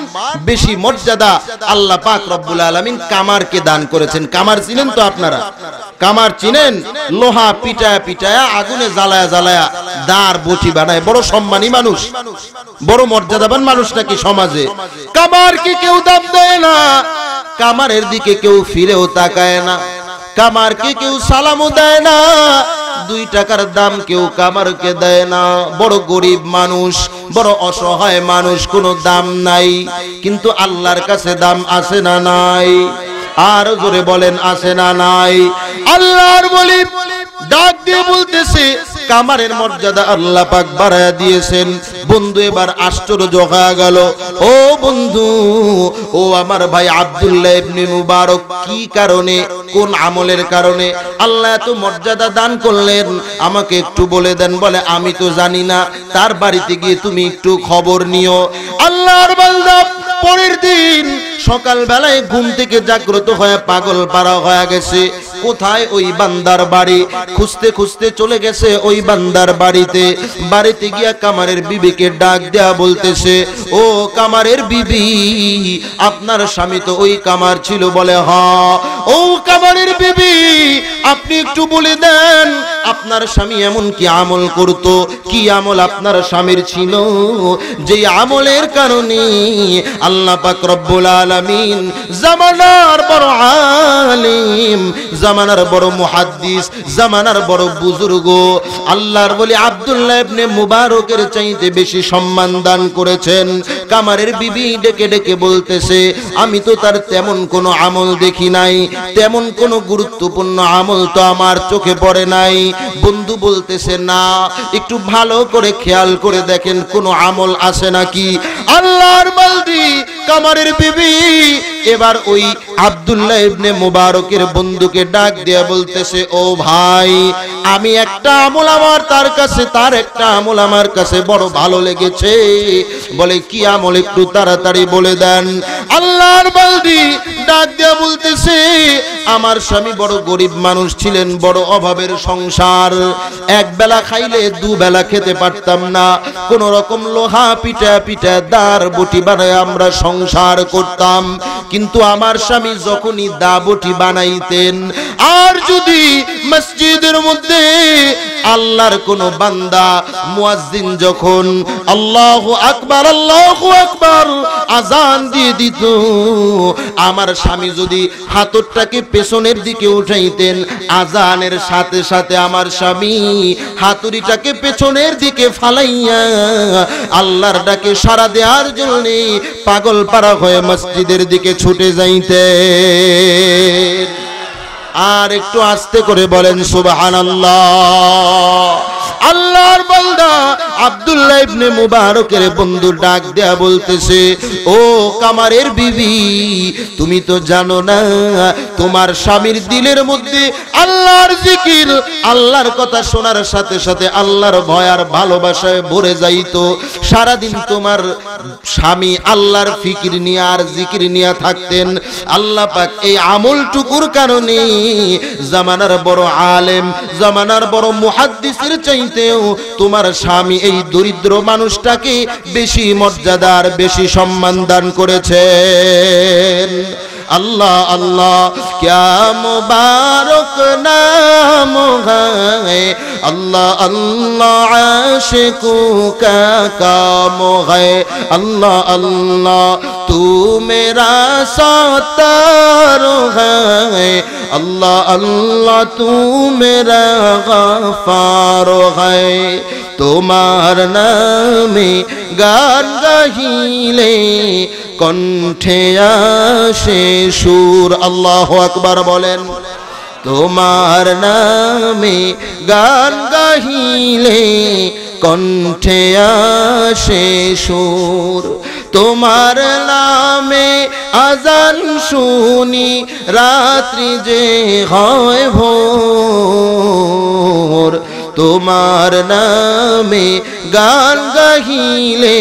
বেশি মর্যাদা আল্লাহ পাক রব্বুল আলামিন কামারকে দান করেছেন। কামার চিনেন তো আপনারা? কামার চিনেন? লোহা পিটায়া পিটায়া, আগুনে জ্বালায়া জ্বালায়া দাঁড় বটি বানায়। বড় সম্মানী মানুষ, বড় মর্যাদাবান মানুষ নাকি সমাজে। কামারকে কেউ দাম দেয় না, কামারের দিকে কেউ ফিরেও তাকায় না, কামারকে কেউ সালামও দেয় না, 2 টাকার দাম কেউ কামারকে দেয় না। বড় গরিব মানুষ, বড় অসহায় মানুষ, কোনো দাম নাই, কিন্তু আল্লাহর কাছে দাম আছে না নাই? আর জোরে বলেন, আছে না নাই? আল্লাহর ওলি ডাক দিয়ে বলতেছে, কামারের মর্যাদা আল্লাহ পাক বাড়ায়া দিয়েছেন। বন্ধু এবার আশ্চর্য হয়ে গেল। ও বন্ধু, ও আমার ভাই আব্দুল্লাহ ইবনে মুবারক, কি কারণে, কোন আমলের কারণে আল্লাহ এত মর্যাদা দান করলেন আমাকে একটু বলে দেন। বলে, আমি তো জানি না, তার বাড়িতে গিয়ে তুমি একটু খবর নিও। আল্লাহর বান্দা পরের দিন সকাল বেলায় ঘুম থেকে জাগ্রত হয়ে পাগল পারা হয়ে গেছে, কোথায় ওই বান্দার বাড়ি। খুঁজতে খুঁজতে চলে গেছে ওই বান্দার বাড়িতে। বাড়িতে গিয়া কামারের বিবিকে ডাক দেয়া বলতেছে, ও কামারের বিবি, আপনার স্বামী তো ওই কামার ছিল? বলে, হ্যাঁ। ও কামারের বিবি, আপনি একটু বলে দেন আপনার স্বামী এমন কি আমল করত, কি আমল আপনার স্বামীর ছিল, যে আমলের কারণে আল্লাহ পাক রব্বুল আলামিন জামানার বড় আলিম, জামানার বড় মুহাদ্দিস, জামানার বড় বুজুর্গ আল্লাহর ওলি আব্দুল্লাহ ইবনে মুবারকের চাইতে বেশি সম্মান দান করেছেন। কামারের বিবি ডেকে ডেকে বলতেছে, আমি তো তার তেমন কোনো আমল দেখি নাই, তেমন কোনো গুরুত্বপূর্ণ আমল তো আমার চোখে পড়ে নাই। বন্ধু বলতেছে, না, একটু ভালো করে খেয়াল করে দেখেন কোনো আমল আছে নাকি। আল্লাহর বান্দি কামারের বিবি এবার ওই আব্দুল্লাহ ইবনে মুবারকের বন্ধুকে ডাক দিয়ে বলতেছে, ও ভাই, আমি একটা আমল আমার তার কাছে, তার একটা আমল আমার কাছে বড় ভালো লেগেছে। বলে, কি আমল, একটু তাড়াতাড়ি বলে দেন। আল্লাহর বান্দি ডাক দিয়া বলতেছে, আমার স্বামী বড় গরিব মানুষ ছিলেন, বড় অভাবের সংসার, এক বেলা খাইলে দুবেলা খেতে পারতাম না, কোন রকম লোহা পিটা পিটা দাঁড় বটি বানায় আমরা সংসার করতাম। কিন্তু আমার স্বামী যখনই দা বটি বানাইতেন, আর যদি মসজিদের মধ্যে আল্লাহর কোন বান্দা মুয়াজ্জিন যখন আল্লাহু আকবার আল্লাহু আকবার আজান দিয়ে দিত, আমার স্বামী যদি হাতটাকে পেছনের দিকে উঠাইতেন, আজানের সাথে সাথে আমার স্বামী হাতুড়িটাকে পেছনের দিকে ফালাইয়া আল্লাহর ডাকে সাড়া দেওয়ার জন্য পাগল পারা হয়ে মসজিদের দিকে ছুটে যাইতেন। আর একটু আস্তে করে বলেন সুবহানাল্লাহ। আল্লাহর বান্দা আব্দুল্লাহ ইবনে মুবারকের বন্ধু ডাক দেয়া বলতেছে, ও কামারের বিবি, তুমি তো জানো না তোমার স্বামীর দিলের মধ্যে আল্লাহর জিকির, আল্লাহর কথা শোনার সাথে সাথে আল্লাহর ভয় আর ভালোবাসায় ভরে যাইতো। সারাদিন তোমার স্বামী আল্লাহর ফিকির নিয়ে আর জিকির নিয়ে থাকতেন। আল্লাহ পাক এই আমলটুকুর কারণে জামানার বড় আলেম, জামানার বড় মুহাদ্দিসের চাইতেও তোমার স্বামী এই দরিদ্র মানুষটাকে বেশি মর্যাদার বেশি সম্মান দান করেছেন। अल्लाह अल्लाह क्या मुबारक नाम है, अल्लाह अल्लाह आशिकों का काम है, अल्लाह अल्लाह तू मेरा सत्तार है, अल्लाह अल्लाह तू मेरा गफ्फार है। তোমার নামে গান গাহিলে কণ্ঠে আসে সুর। আল্লাহু আকবার বলেন। তোমার নামে গান গাহিলে কণ্ঠে আসে সুর, তোমার নামে আজান শুনি রাত্রি যে হয় ভোর, তোমার নামে গান গাহিলে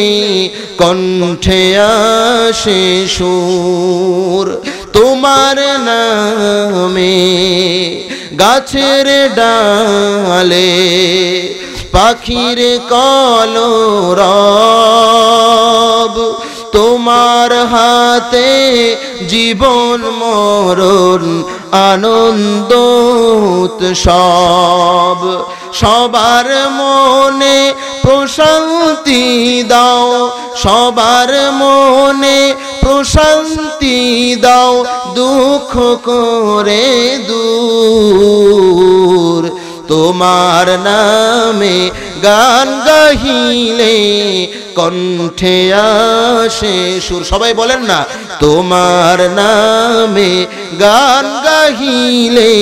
কণ্ঠে আসে সুর, তোমার নামে গাছের ডালে পাখির কলরব, তোমার হাতে জীবন মরণ আনন্দ উৎসব, সবার মনে প্রশান্তি দাও, সবার মনে প্রশান্তি দাও, দুঃখ করে দূর, তোমার নামে গান গাহিলে কণ্ঠে আসে সুর। সবাই বলেন না, তোমার নামে গান গাহিলে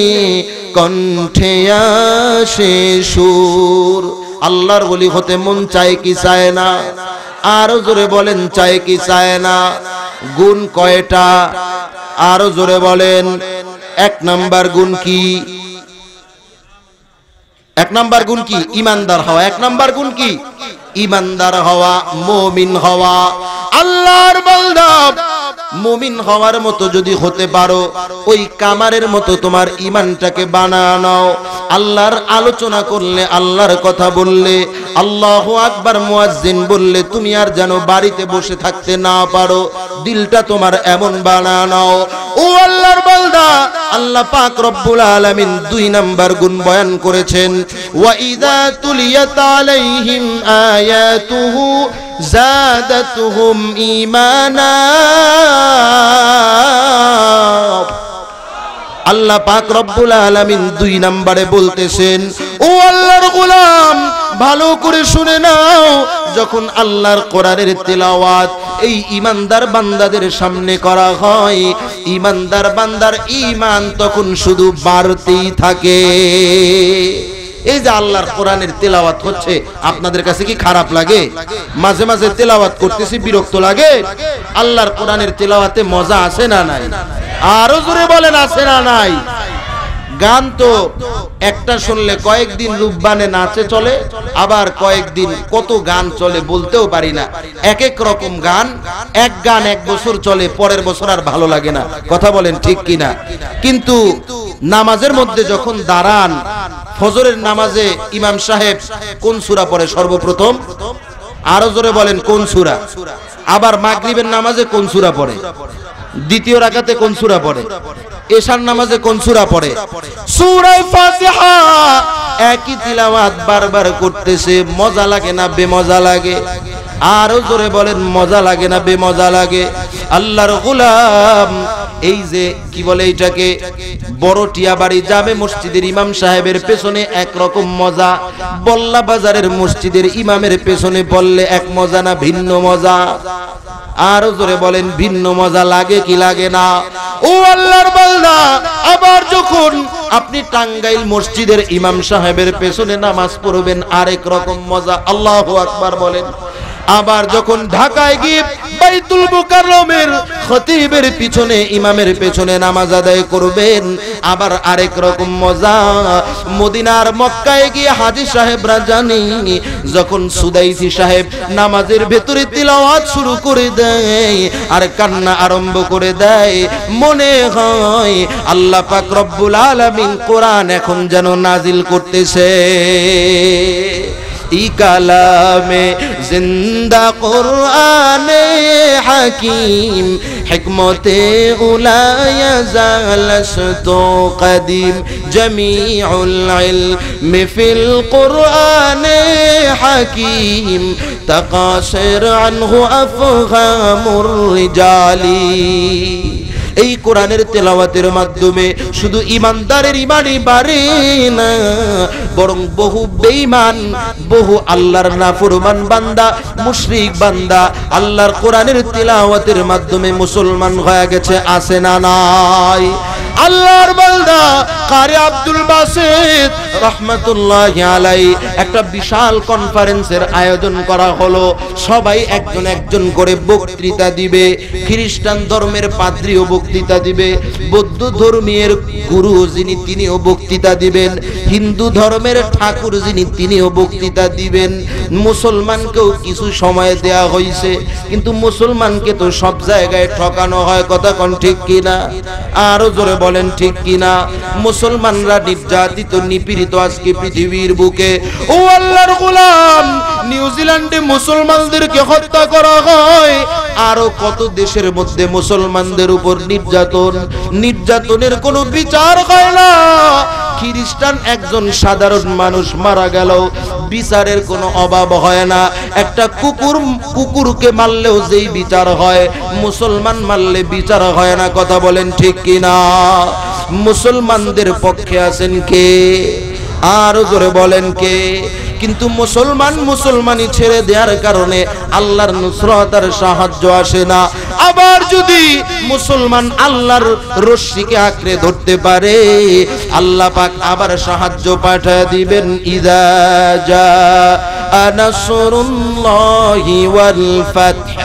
কণ্ঠে আসে সুর। আল্লাহর ওলি হতে মন চায় কি চায় না? আরো জোরে বলেন, চায় কি চায় না? গুণ কয়টা? আরো জোরে বলেন। এক নাম্বার গুণ কি? এক নাম্বার গুণ কি? ইমানদার হওয়া। এক নাম্বার গুণ কি? ইমানদার হওয়া, মুমিন হওয়া। আল্লাহর বান্দা মুমিন হওয়ার মতো যদি হতে পারো, ওই কামারের মতো তোমার ইমানটাকে বানানো। আল্লাহর আলোচনা করলে, আল্লাহর কথা বললে, আল্লাহু আকবার মুয়াজ্জিন বললে তুমি আর যেন বাড়িতে বসে থাকতে না পারো, দিলটা তোমার এমন বানানো। ও আল্লাহর বান্দা, আল্লাহ পাক রব্বুল আলামিন দুই নাম্বার গুণ বয়ান করেছেন, ওয়া ইযা তুলিয়াত আলাইহিম আয়াতুহু জাদাতুহুম ঈমানা। আল্লাহ পাক রব্বুল আলামিন দুই নম্বরে বলতেছেন, ও আল্লাহর গোলাম ভালো করে শুনে নাও, যখন আল্লাহর কোরআনের তেলাওয়াত এই ইমানদার বান্দাদের সামনে করা হয়, ইমানদার বান্দার ঈমান তখন শুধু বাড়তেই থাকে। এই যে আল্লাহর কোরআনের তেলাওয়াত হচ্ছে, আপনাদের কাছে কি খারাপ লাগে? মাঝে মাঝে তেলাওয়াত করতেছি, বিরক্ত লাগে? আল্লাহর কোরআনের তেলাওয়াতে মজা আছে না নাই? আরো জোরে বলেন, আছে না নাই? গান তো একটা শুনলে কয়েকদিন রূপবানে নাচে চলে, আবার কয়েকদিন কত গান চলে বলতেও পারি না। এক এক রকম গান, এক গান এক বছর চলে, পরের বছর আর ভালো লাগে না। কথা বলেন ঠিক কিনা? কিন্তু নামাজের মধ্যে যখন দাঁড়ান, ফজরের নামাজে ইমাম সাহেব কোন সূরা পড়ে সর্বপ্রথম? আরো জোরে বলেন কোন সূরা? আবার মাগরিবের নামাজে কোন সূরা পড়ে? দ্বিতীয় রাকাতে কোন সূরা পড়ে? এশার নামাজে কোন সূরা পড়ে? সূরা ফাতিহা। একই তিলাওয়াত বারবার করতেছে, মজা লাগে না বেমজা লাগে? আরো জোরে বলেন মজা লাগে না বেমজা লাগে? আল্লাহর গোলাম, এই যে কি বলে এটাকে, বড় টিয়াবাড়ি জামে মসজিদের ইমাম সাহেবের পেছনে এক রকম মজা, বল্লা বাজারের মসজিদের ইমামের পেছনে বললে এক মজা না ভিন্ন মজা? আরো জোরে বলেন ভিন্ন মজা লাগে কি লাগে না? ও আল্লাহর বান্দা, আবার যখন আপনি টাঙ্গাইল মসজিদের ইমাম সাহেবের পেছনে নামাজ পড়বেন আরেক রকম মজা। আল্লাহু আকবার বলেন। আবার যখন ঢাকায় গিয়ে বাইতুল মুকাররমের খতিবের পিছনে ইমামের পেছনে নামাজ আদায় করবেন আবার আরেক রকম মজা। মদিনার মক্কায় গিয়ে হাজী সাহেবরা জানি যখন সুদাইসি সাহেব নামাজের ভেতরে তিলাওয়াত শুরু করে দেয় আর কান্না আরম্ভ করে দেয়, মনে হয় আল্লাহ পাক রব্বুল আলামিন কোরআন এখন যেন নাজিল করতেছে। ই কালামে জিন্দা কুরআনে হাকিম হিকমতে উলায়া জালাসতু কদিম জামিউল ইলমি ফিল কুরআনে হাকিম তাকাসির আনহু আফহামুর রিজালি। এই কোরআনের তেলাওয়াতের মাধ্যমে শুধু ইমানদারের ইমানই বাড়ে না, বরং বহু বেঈমান, বহু আল্লাহর নাফরমান বান্দা, মুশরিক বান্দা আল্লাহর কোরআনের তেলাওয়াতের মাধ্যমে মুসলমান হয়ে গেছে। আছে না নাই? আল্লাহর বান্দা কারি আব্দুল বাসিত রাহমাতুল্লাহি আলাইহি একটা বিশাল কনফারেন্সের আয়োজন করা হলো। সবাই একজন একজন করে বক্তৃতা দিবে। খ্রিস্টান ধর্মের পাদ্রীও বক্তৃতা দিবে, বৌদ্ধ ধর্মের গুরু যিনি তিনিও বক্তৃতা দিবেন, হিন্দু ধর্মের ঠাকুর যিনি তিনিও বক্তৃতা দিবেন। মুসলমানকেও কিছু সময় দেয়া হয়েছে, কিন্তু মুসলমানকে তো সব জায়গায় ঠকানো হয়। কথা কোন ঠিক কিনা? আরো জোরে বলেন ঠিক কিনা? মুসলমানরা নির্যাতিত নিপীড়িত আজকে পৃথিবীর বুকে। ও আল্লাহর গোলাম, নিউজিল্যান্ডে মুসলমানদেরকে হত্যা করা হয়, আরো কত দেশের মধ্যে মুসলমানদের উপর নির্যাতন, নির্যাতনের কোনো বিচার হয় না। খ্রিস্টান একজন সাধারণ মানুষ মারা গেল, বিচারের কোনো অভাব হয় না। একটা কুকুরকে মারলেও যেই বিচার হয়, মুসলমান মারলে বিচার হয় না। কথা বলেন ঠিক কিনা? মুসলমানদের পক্ষে আছেন কে? আরো জোরে বলেন কে? কিন্তু মুসলমানি ছেড়ে দেওয়ার কারণে আল্লাহর নুসরত আর সাহায্য আসে না। আবার যদি মুসলমান আল্লাহর রশ্মিকে আঁকড়ে ধরতে পারে, আল্লাহ পাক আবার সাহায্য পাঠিয়ে দিবেন। ইযা জাআ নাসরুল্লাহি ওয়াল ফাতহ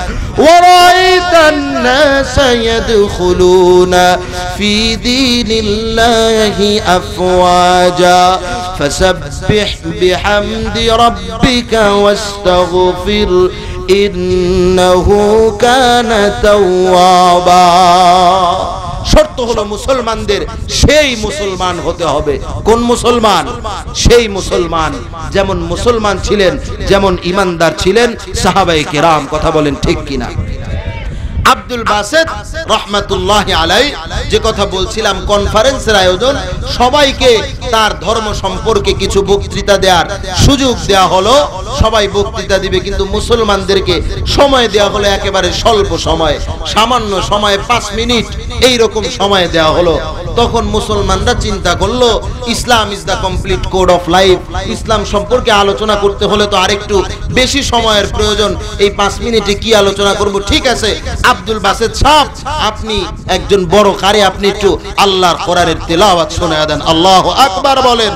ওয়া রাআইতান নাসা ইয়াদখুলুনা ফি দীনিল্লাহি আফওয়াজা ফাসাব্বিহ বিহামদি রাব্বিকা ওয়াস্তাগফির ইন্নাহু কানা তাওয়াবা। শর্ত হলো মুসলমানদের সেই মুসলমান হতে হবে। কোন মুসলমান? সেই মুসলমান যেমন মুসলমান ছিলেন, যেমন ইমানদার ছিলেন সাহাবায়ে কেরাম। কথা বলেন ঠিক কিনা? আব্দুল বাসিত রাহমাতুল্লাহি আলাইহি যে কথা বলছিলাম, কনফারেন্সের আয়োজন, সবাইকে তার ধর্ম সম্পর্কে কিছু বক্তৃতা দেওয়ার সুযোগ দেয়া হলো। সবাই বক্তৃতা দিবে, কিন্তু মুসলমানদেরকে সময় দেয়া হলো একেবারে স্বল্প সময়, সামান্য সময়, 5 মিনিট এই রকম সময় দেয়া হলো। তখন মুসলমানরা চিন্তা করলো, Islam is the complete code of life. Islam সম্পর্কে আলোচনা করতে হলে তো আরেকটু বেশি সময়ের প্রয়োজন। এই 5 মিনিটে কি আলোচনা করব? ঠিক আছে, আব্দুল বাসিত সাহেব, আপনি একজন বড় কারি, আপনি একটু আল্লাহর কোরআনের তেলাওয়াত শোনায়া দেন। আল্লাহু আকবার বলেন,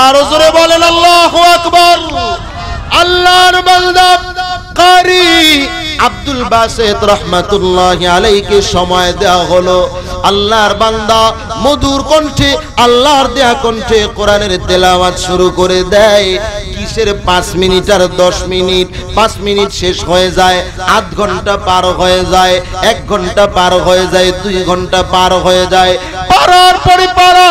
আরো জোরে বলেন আল্লাহু আকবার। আল্লাহর বান্দা কারি আব্দুল বাসিত রাহমাতুল্লাহি আলাইহিকে সময় দেওয়া হলো। আল্লাহর বান্দা মধুর কণ্ঠে আল্লাহর দেয়া কণ্ঠে কোরআনের তেলাওয়াত শুরু করে দেয়, কিসের 5 মিনিট আর 10 মিনিট, 5 মিনিট শেষ হয়ে যায়, আধ ঘন্টা পার হয়ে যায়, 1 ঘন্টা পার হয়ে যায়, 2 ঘন্টা পার হয়ে যায়, পারার পরে পারা,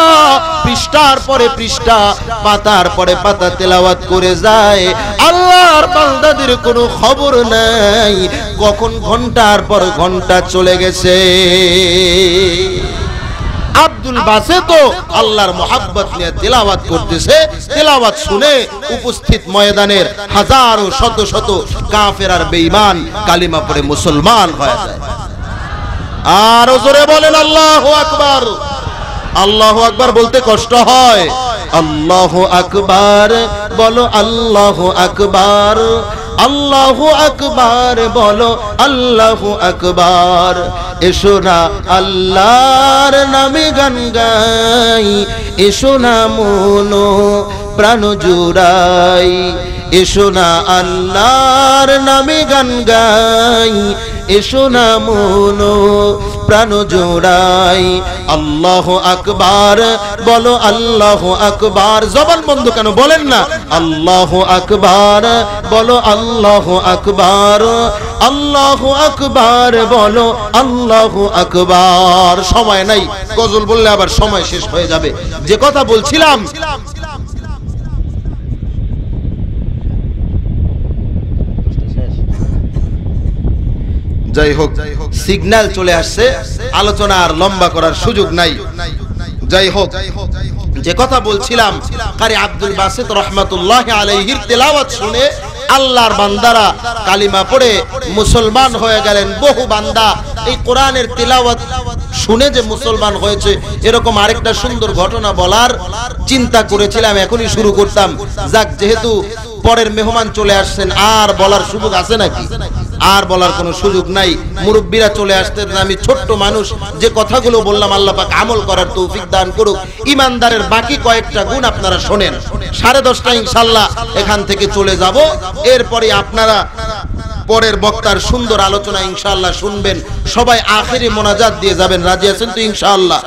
পৃষ্ঠার পরে পৃষ্ঠা, পাতার পরে পাতা তেলাওয়াত করে যায়। আল্লাহর বান্দাদের কোনো খবর নাই কখন ঘন্টার পর ঘন্টা চলে গেছে। আব্দুল বাসে তো আল্লাহর মোহাব্বত নিয়ে তেলাওয়াত করতেছে, তেলাওয়াত শুনে উপস্থিত ময়দানের হাজারো শত শত কাফের আর বেঈমান কালিমা পড়ে মুসলমান হয়ে যায়। আর জোরে বলেন আল্লাহু আকবার। আল্লাহু আকবার বলতে কষ্ট হয়। আল্লাহু আকবার বলো, আল্লাহু আকবার, আল্লাহু আকবার বলো, আল্লাহু আকবার। এসো না আল্লাহর নামে গান গাই, এসো না মনো প্রাণ জুড়াই, এসো না আল্লাহর নামে গান গাই, এসো না মনো প্রাণ জোড়াই। আল্লাহু আকবার বলো, আল্লাহু আকবার। জবান বন্ধ কেন বলেন না? আল্লাহু আকবার বলো, আল্লাহু আকবার, আল্লাহু আকবার বলো, আল্লাহু আকবার। সময় নাই, গজল বললে আবার সময় শেষ হয়ে যাবে। যে কথা বলছিলাম, যাই হোক, সিগন্যাল চলে আসছে, আলোচনা আর লম্বা করার সুযোগ নাই। যাই হোক, যে কথা বলছিলাম, কারি আব্দুল বাসিত রাহমাতুল্লাহি আলাইহির তেলাওয়াত শুনে আল্লাহর বান্দারা কালিমা পড়ে মুসলমান হয়ে গেলেন। বহু বান্দা এই কোরআনের তেলাওয়াত শুনে যে মুসলমান হয়েছে, এরকম আরেকটা সুন্দর ঘটনা বলার চিন্তা করেছিলাম, এখনই শুরু করতাম। যাক, যেহেতু পরের মেহমান চলে আসছেন, আর বলার সুযোগ আছে নাকি? আর বলার কোনো সুযোগ নাই। মুরব্বীরা চলে আসতেন, আমি ছোট্ট মানুষ, যে কথাগুলো বললাম আল্লাহ পাক আমল করার তৌফিক দান করুক। ইমানদারের বাকি কয়েকটা গুণ আপনারা শোনেন। 10:30 ইনশাআল্লাহ এখান থেকে চলে যাব। এরপরে আপনারা পরের বক্তার সুন্দর আলোচনা ইনশাআল্লাহ শুনবেন। সবাই আখেরি মোনাজাত দিয়ে যাবেন। রাজি আছেন তো ইনশাআল্লাহ?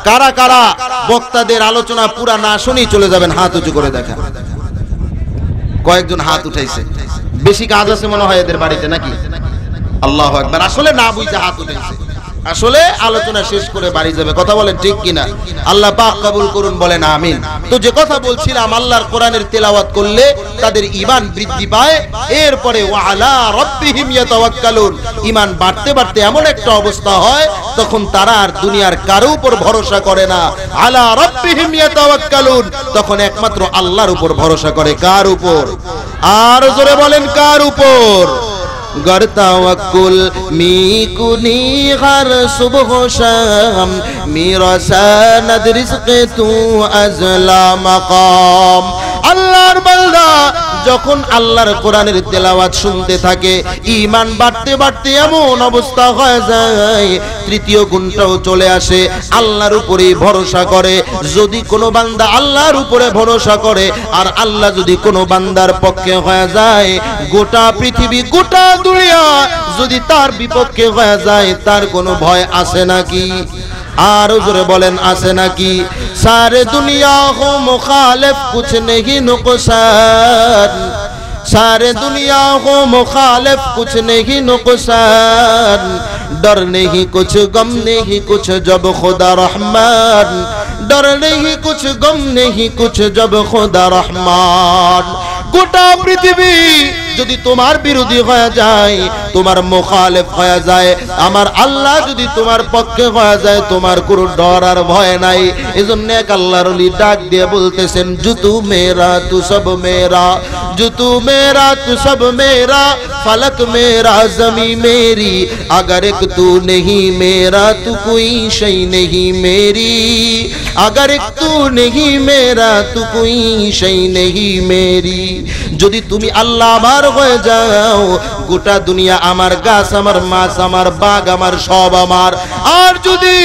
কারা কারা বক্তাদের আলোচনা পুরা না শুনেই চলে যাবেন? হাত উঁচু করে দেখা। কয়েকজন হাত উঠাইছে। বেশি কাজ আছে মনে হয় এদের বাড়িতে নাকি? আল্লাহু আকবার। আসলে না বুঝে হাত উঠাইছে, আসলে আলোচনা শেষ করে বাড়ি যাবে। কথা বলেন ঠিক কিনা? আল্লাহ পাক কবুল করুন, বলেন আমিন। তো যে কথা বলছিলাম, আল্লাহর কোরআনের তেলাওয়াত করলে তাদের ঈমান বৃদ্ধি পায়। এরপরে ওয়া আলা রাব্বিহিম ইয়াতাওয়াক্কালুন, ঈমান বাড়তে বাড়তে এমন একটা অবস্থা হয় তখন তারা আর দুনিয়ার কারো উপর ভরসা করে না। আলা রাব্বিহিম ইয়াতাওয়াক্কালুন, তখন একমাত্র আল্লাহর উপর ভরসা করে। কার উপর? আর জোরে বলেন, কার উপর? गर तवक्कुल मी कुनी हर सुबह शाम, मेरा सनद रिज़्क़ तू अज़ला मकाम। আল্লাহর বান্দা যখন আল্লাহর কোরআনের তেলাওয়াত শুনতে থাকে, ঈমান বাড়তে বাড়তে এমন অবস্থা হয়ে যায়, তৃতীয় গুণটাও চলে আসে, আল্লাহর উপরে ভরসা করে। যদি কোনো বান্দা আল্লাহর উপরে ভরসা করে, আর আল্লাহ যদি কোনো বান্দার পক্ষে হয়ে যায়, গোটা পৃথিবী গোটা দুনিয়া যদি তার বিপক্ষে হয়ে যায়, তার কোনো ভয় আছে নাকি? আর জোরে বলেন, আছে নাকি? सारे दुनिया हो मुखालिफ कुछ नहीं नुकसान, सारे दुनिया हो मुखालिफ कुछ नहीं नुकसान, डर नहीं कुछ गम नहीं कुछ जब खुदा रहमान, डर नहीं कुछ गम नहीं कुछ जब खुदा रहमान। গোটা পৃথিবী যদি তোমার বিরোধী হয়ে যায়, তোমার মুখালিফ হয়ে যায়, আমার আল্লাহ যদি তোমার পক্ষে হয়ে যায়, তোমার কোনো ডর আর ভয় নাই। এজন্য এক আল্লাহর ওলি ডাক দিয়ে বলতেছেন, জুতু মেরা তু সব মেরা, জুতু মেরা তু সব মেরা, फलक मेरा जमी मेरी, अगर एक तू नहीं मेरा तू कोई शै नहीं मेरी, अगर एक तू नहीं मेरा तू कोई शै नहीं मेरी। যদি তুমি আল্লাহ আমার হয়ে যাও, গোটা দুনিয়া আমার, গাছ আমার, মাছ আমার, বাঘ আমার, সব আমার। আর যদি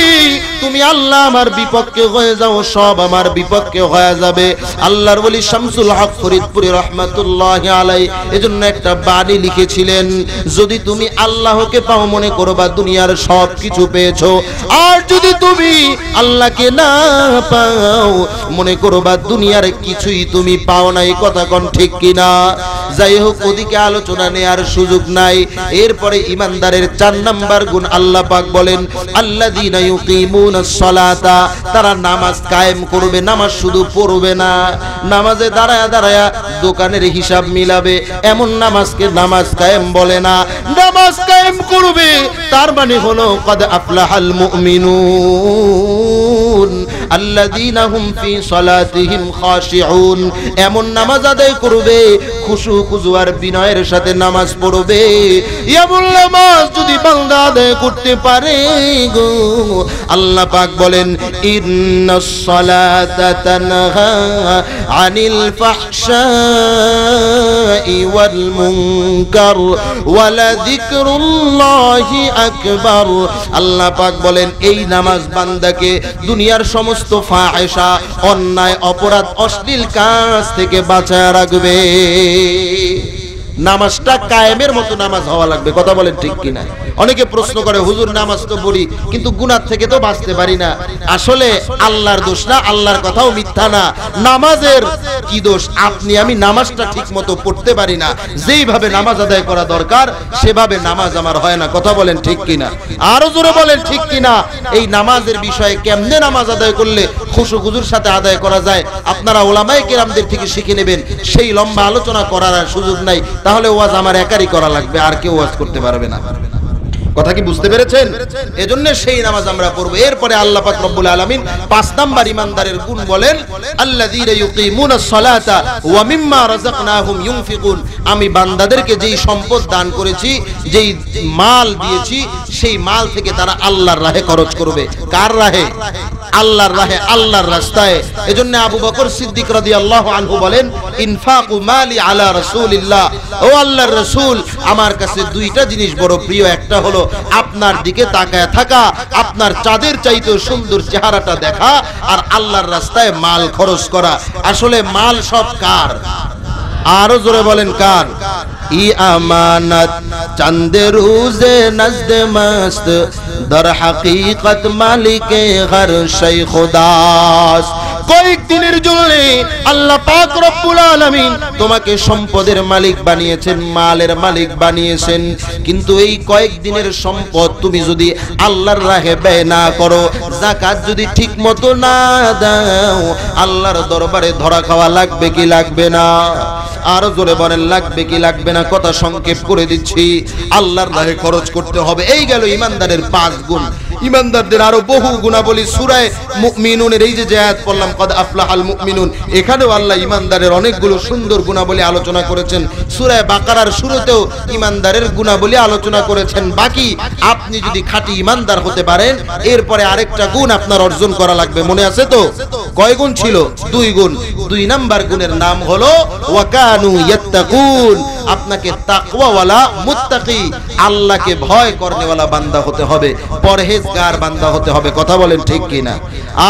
তুমি আল্লাহ আমার বিপক্ষে হয়ে যাও, সব আমার বিপক্ষে হয়ে যাবে। আল্লাহর ওলি শামসুল হক ফরিদপুরি রহমাতুল্লাহি আলাইহি এজন্য একটা বাণী লিখেছিলেন, যদি তুমি আল্লাহকে পাও মনে করবা দুনিয়ার সব কিছু পেয়েছো, আর যদি তুমি আল্লাহকে না পাও মনে করবা দুনিয়ার কিছুই তুমি পাও নাই। কথা কোন ঠিক কিনা? যাই হোক, ওদিকে আলোচনা নেয়ার সুযোগ নাই। এরপরে ইমানদারের 4 নাম্বার গুণ আল্লাহ পাক বলেন, আল্লাযীনা ইউকিমুনাস সালাতা, তারা নামাজ কায়েম করবে। নামাজ শুধু পড়বে না, নামাজে দাঁড়ায়া দাঁড়ায়া দোকানের হিসাব মিলাবে, এমন নামাজকে নামাজ কায়েম বলে না। নামাজ কায়েম করবে তার মানে হলো কদ আফলাহাল মুমিনুন আল্লাযীনা হুম ফি সালাতিহিম খাশিউন, এমন নামাজ আদায় করবে খুশু খুজু আর বিনয়ের সাথে নামাজ পড়বে। এমন নামাজ যদি বান্দা আদায় করতে পারে গো, আল্লাহ পাক বলেন ইন্নাস সালাতা তানহা আনিল ফাহশাই ওয়াল মুনকার ওয়ালা যিকরুল্লাহি আকবার। আল্লাহ পাক বলেন এই নামাজ বান্দাকে দুনিয়ার সমস্ত ফাহিশা, অন্যায়, অপরাধ, অশ্লীল কাজ থেকে বাঁচায় রাখবে। নামাজটা কায়েমের মতো নামাজ হওয়া লাগবে। কথা বলেন ঠিক কিনা? অনেকে প্রশ্ন করে, হুজুর নামাজ তো পড়ি কিন্তু গুনাহ থেকে তো বাঁচতে পারি না। আসলে আল্লাহর দোষ না, আল্লাহর কথাও মিথ্যা না। নামাজের কি দোষ? আপনি আমি নামাজটা ঠিক মতো পড়তে পারি না, যেইভাবে নামাজ আদায় করা দরকার সেভাবে নামাজ আমার হয় না। কথা বলেন ঠিক কিনা? আরো জোরে বলেন ঠিক কিনা? এই নামাজের বিষয়ে কেমনে নামাজ আদায় করলে খুশু খুজুর সাথে আদায় করা যায়, আপনারা উলামায়ে কেরামদের থেকে শিখে নেবেন। সেই লম্বা আলোচনা করার আর সুযোগ নাই, তাহলে ওয়াজ আমার একারই করা লাগবে, আর কেউ ওয়াজ করতে পারবে না। কথা কি বুঝতে পেরেছেন? এজন্য সেই নামাজ আমরা পড়ব। এরপরে আল্লাহ পাক রব্বুল আলামিন 5 নাম্বার ইমানদারের গুণ বলেন, আল্লাযীনা ইউকিমুনাস সালাতা ওয়া মিম্মা রাযাকনাহুম ইউনফিকুন, আমি বান্দাদেরকে যেই সম্পদ দান করেছি, যেই মাল দিয়েছি, সেই মাল থেকে তারা আল্লাহর রাহে খরচ করবে। কার রাহে? আল্লাহর রাহে, আল্লাহর রাস্তায়। এজন্য আবু বকর সিদ্দিক রাদিয়াল্লাহু আনহু বলেন, ইনফাকু মালি আলা রাসূলিল্লাহ, ও আল্লাহর রাসূল, আমার কাছে 2টা জিনিস বড় প্রিয়। একটা হলো আপনার দিকে তাকায় থাকা, আপনার চাঁদের চাইতে সুন্দর চেহারাটা দেখা, আর আল্লাহর রাস্তায় মাল খরচ করা। আসলে মাল সব কার? আরো জোরে বলেন কার? ই আমানত চন্দে রোজে নজদ মস্ত দর হাকিকত মালিকে হর শৈ খুদাস। কয়েকদিনের জন্য আল্লাহ পাক রব্বুল আলামিন তোমাকে সম্পদের মালিক বানিয়েছেন, মালের মালিক বানিয়েছেন, কিন্তু এই কয়েকদিনের সম্পদ তুমি যদি আল্লাহর রাহে ব্যয় না করো, যাকাত যদি ঠিক মতো না দাও, আল্লাহর দরবারে ধরা খাওয়া লাগবে কি লাগবে না? আরো জোরে বলেন লাগবে কি লাগবে না? কথা সংক্ষেপ করে দিচ্ছি, আল্লাহর রাহে খরচ করতে হবে। এই গেল ইমানদারের 5 গুণ। ইমানদারদের আরো বহু গুণাবলী সূরা মুমিনুনের এই যে আয়াত পড়লাম, কদ আফলাহাল মুমিনুন, এখানেও আল্লাহ ইমানদারের অনেকগুলো সুন্দর গুণাবলী আলোচনা করেছেন। সূরা বাকারার শুরুতেও ইমানদারের গুণাবলী আলোচনা করেছেন। বাকি আপনি যদি খাঁটি ইমানদার হতে পারেন, এরপরে আরেকটা গুণ আপনার অর্জন করা লাগবে। মনে আছে তো? কয় গুণ ছিল? 2 গুণ। 2 নাম্বার গুণের নাম হলো ওয়াকানু ইয়াত্তাকুন। আপনাকে তাকওয়াওয়ালা, মুত্তাকি, আল্লাহকে ভয় করনেওয়ালা বান্দা হতে হবে, পরহেজগার বান্দা হতে হবে। কথা বলেন ঠিক কিনা?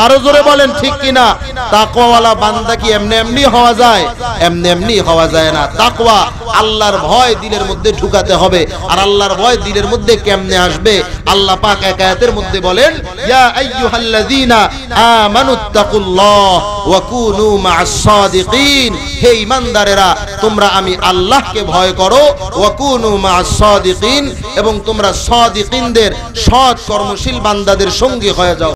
আরো জোরে বলেন ঠিক কিনা? তাকওয়াওয়ালা বান্দা কি এমনি এমনি হওয়া যায়? এমনি এমনি হওয়া যায় না। তাকওয়া, আল্লাহর ভয় দিলের মধ্যে ঢুকাতে হবে। আর আল্লাহর ভয় দিলের মধ্যে কেমনে আসবে? আল্লাহ পাক এক আয়াতের মধ্যে বলেন, ইয়া আইয়ুহাল্লাযীনা আমানুত্তাকুল্লাহ ওয়া কুনু মা'আস সাদিকিন, হে ঈমানদারেরা, তোমরা আমি আল্লাহকে ভয় করো, ওয়া কুনু মা'আস সাদিকিন, এবং তোমরা সাদিকিনদের, সৎ কর্মশীল বান্দাদের সঙ্গী হয়ে যাও।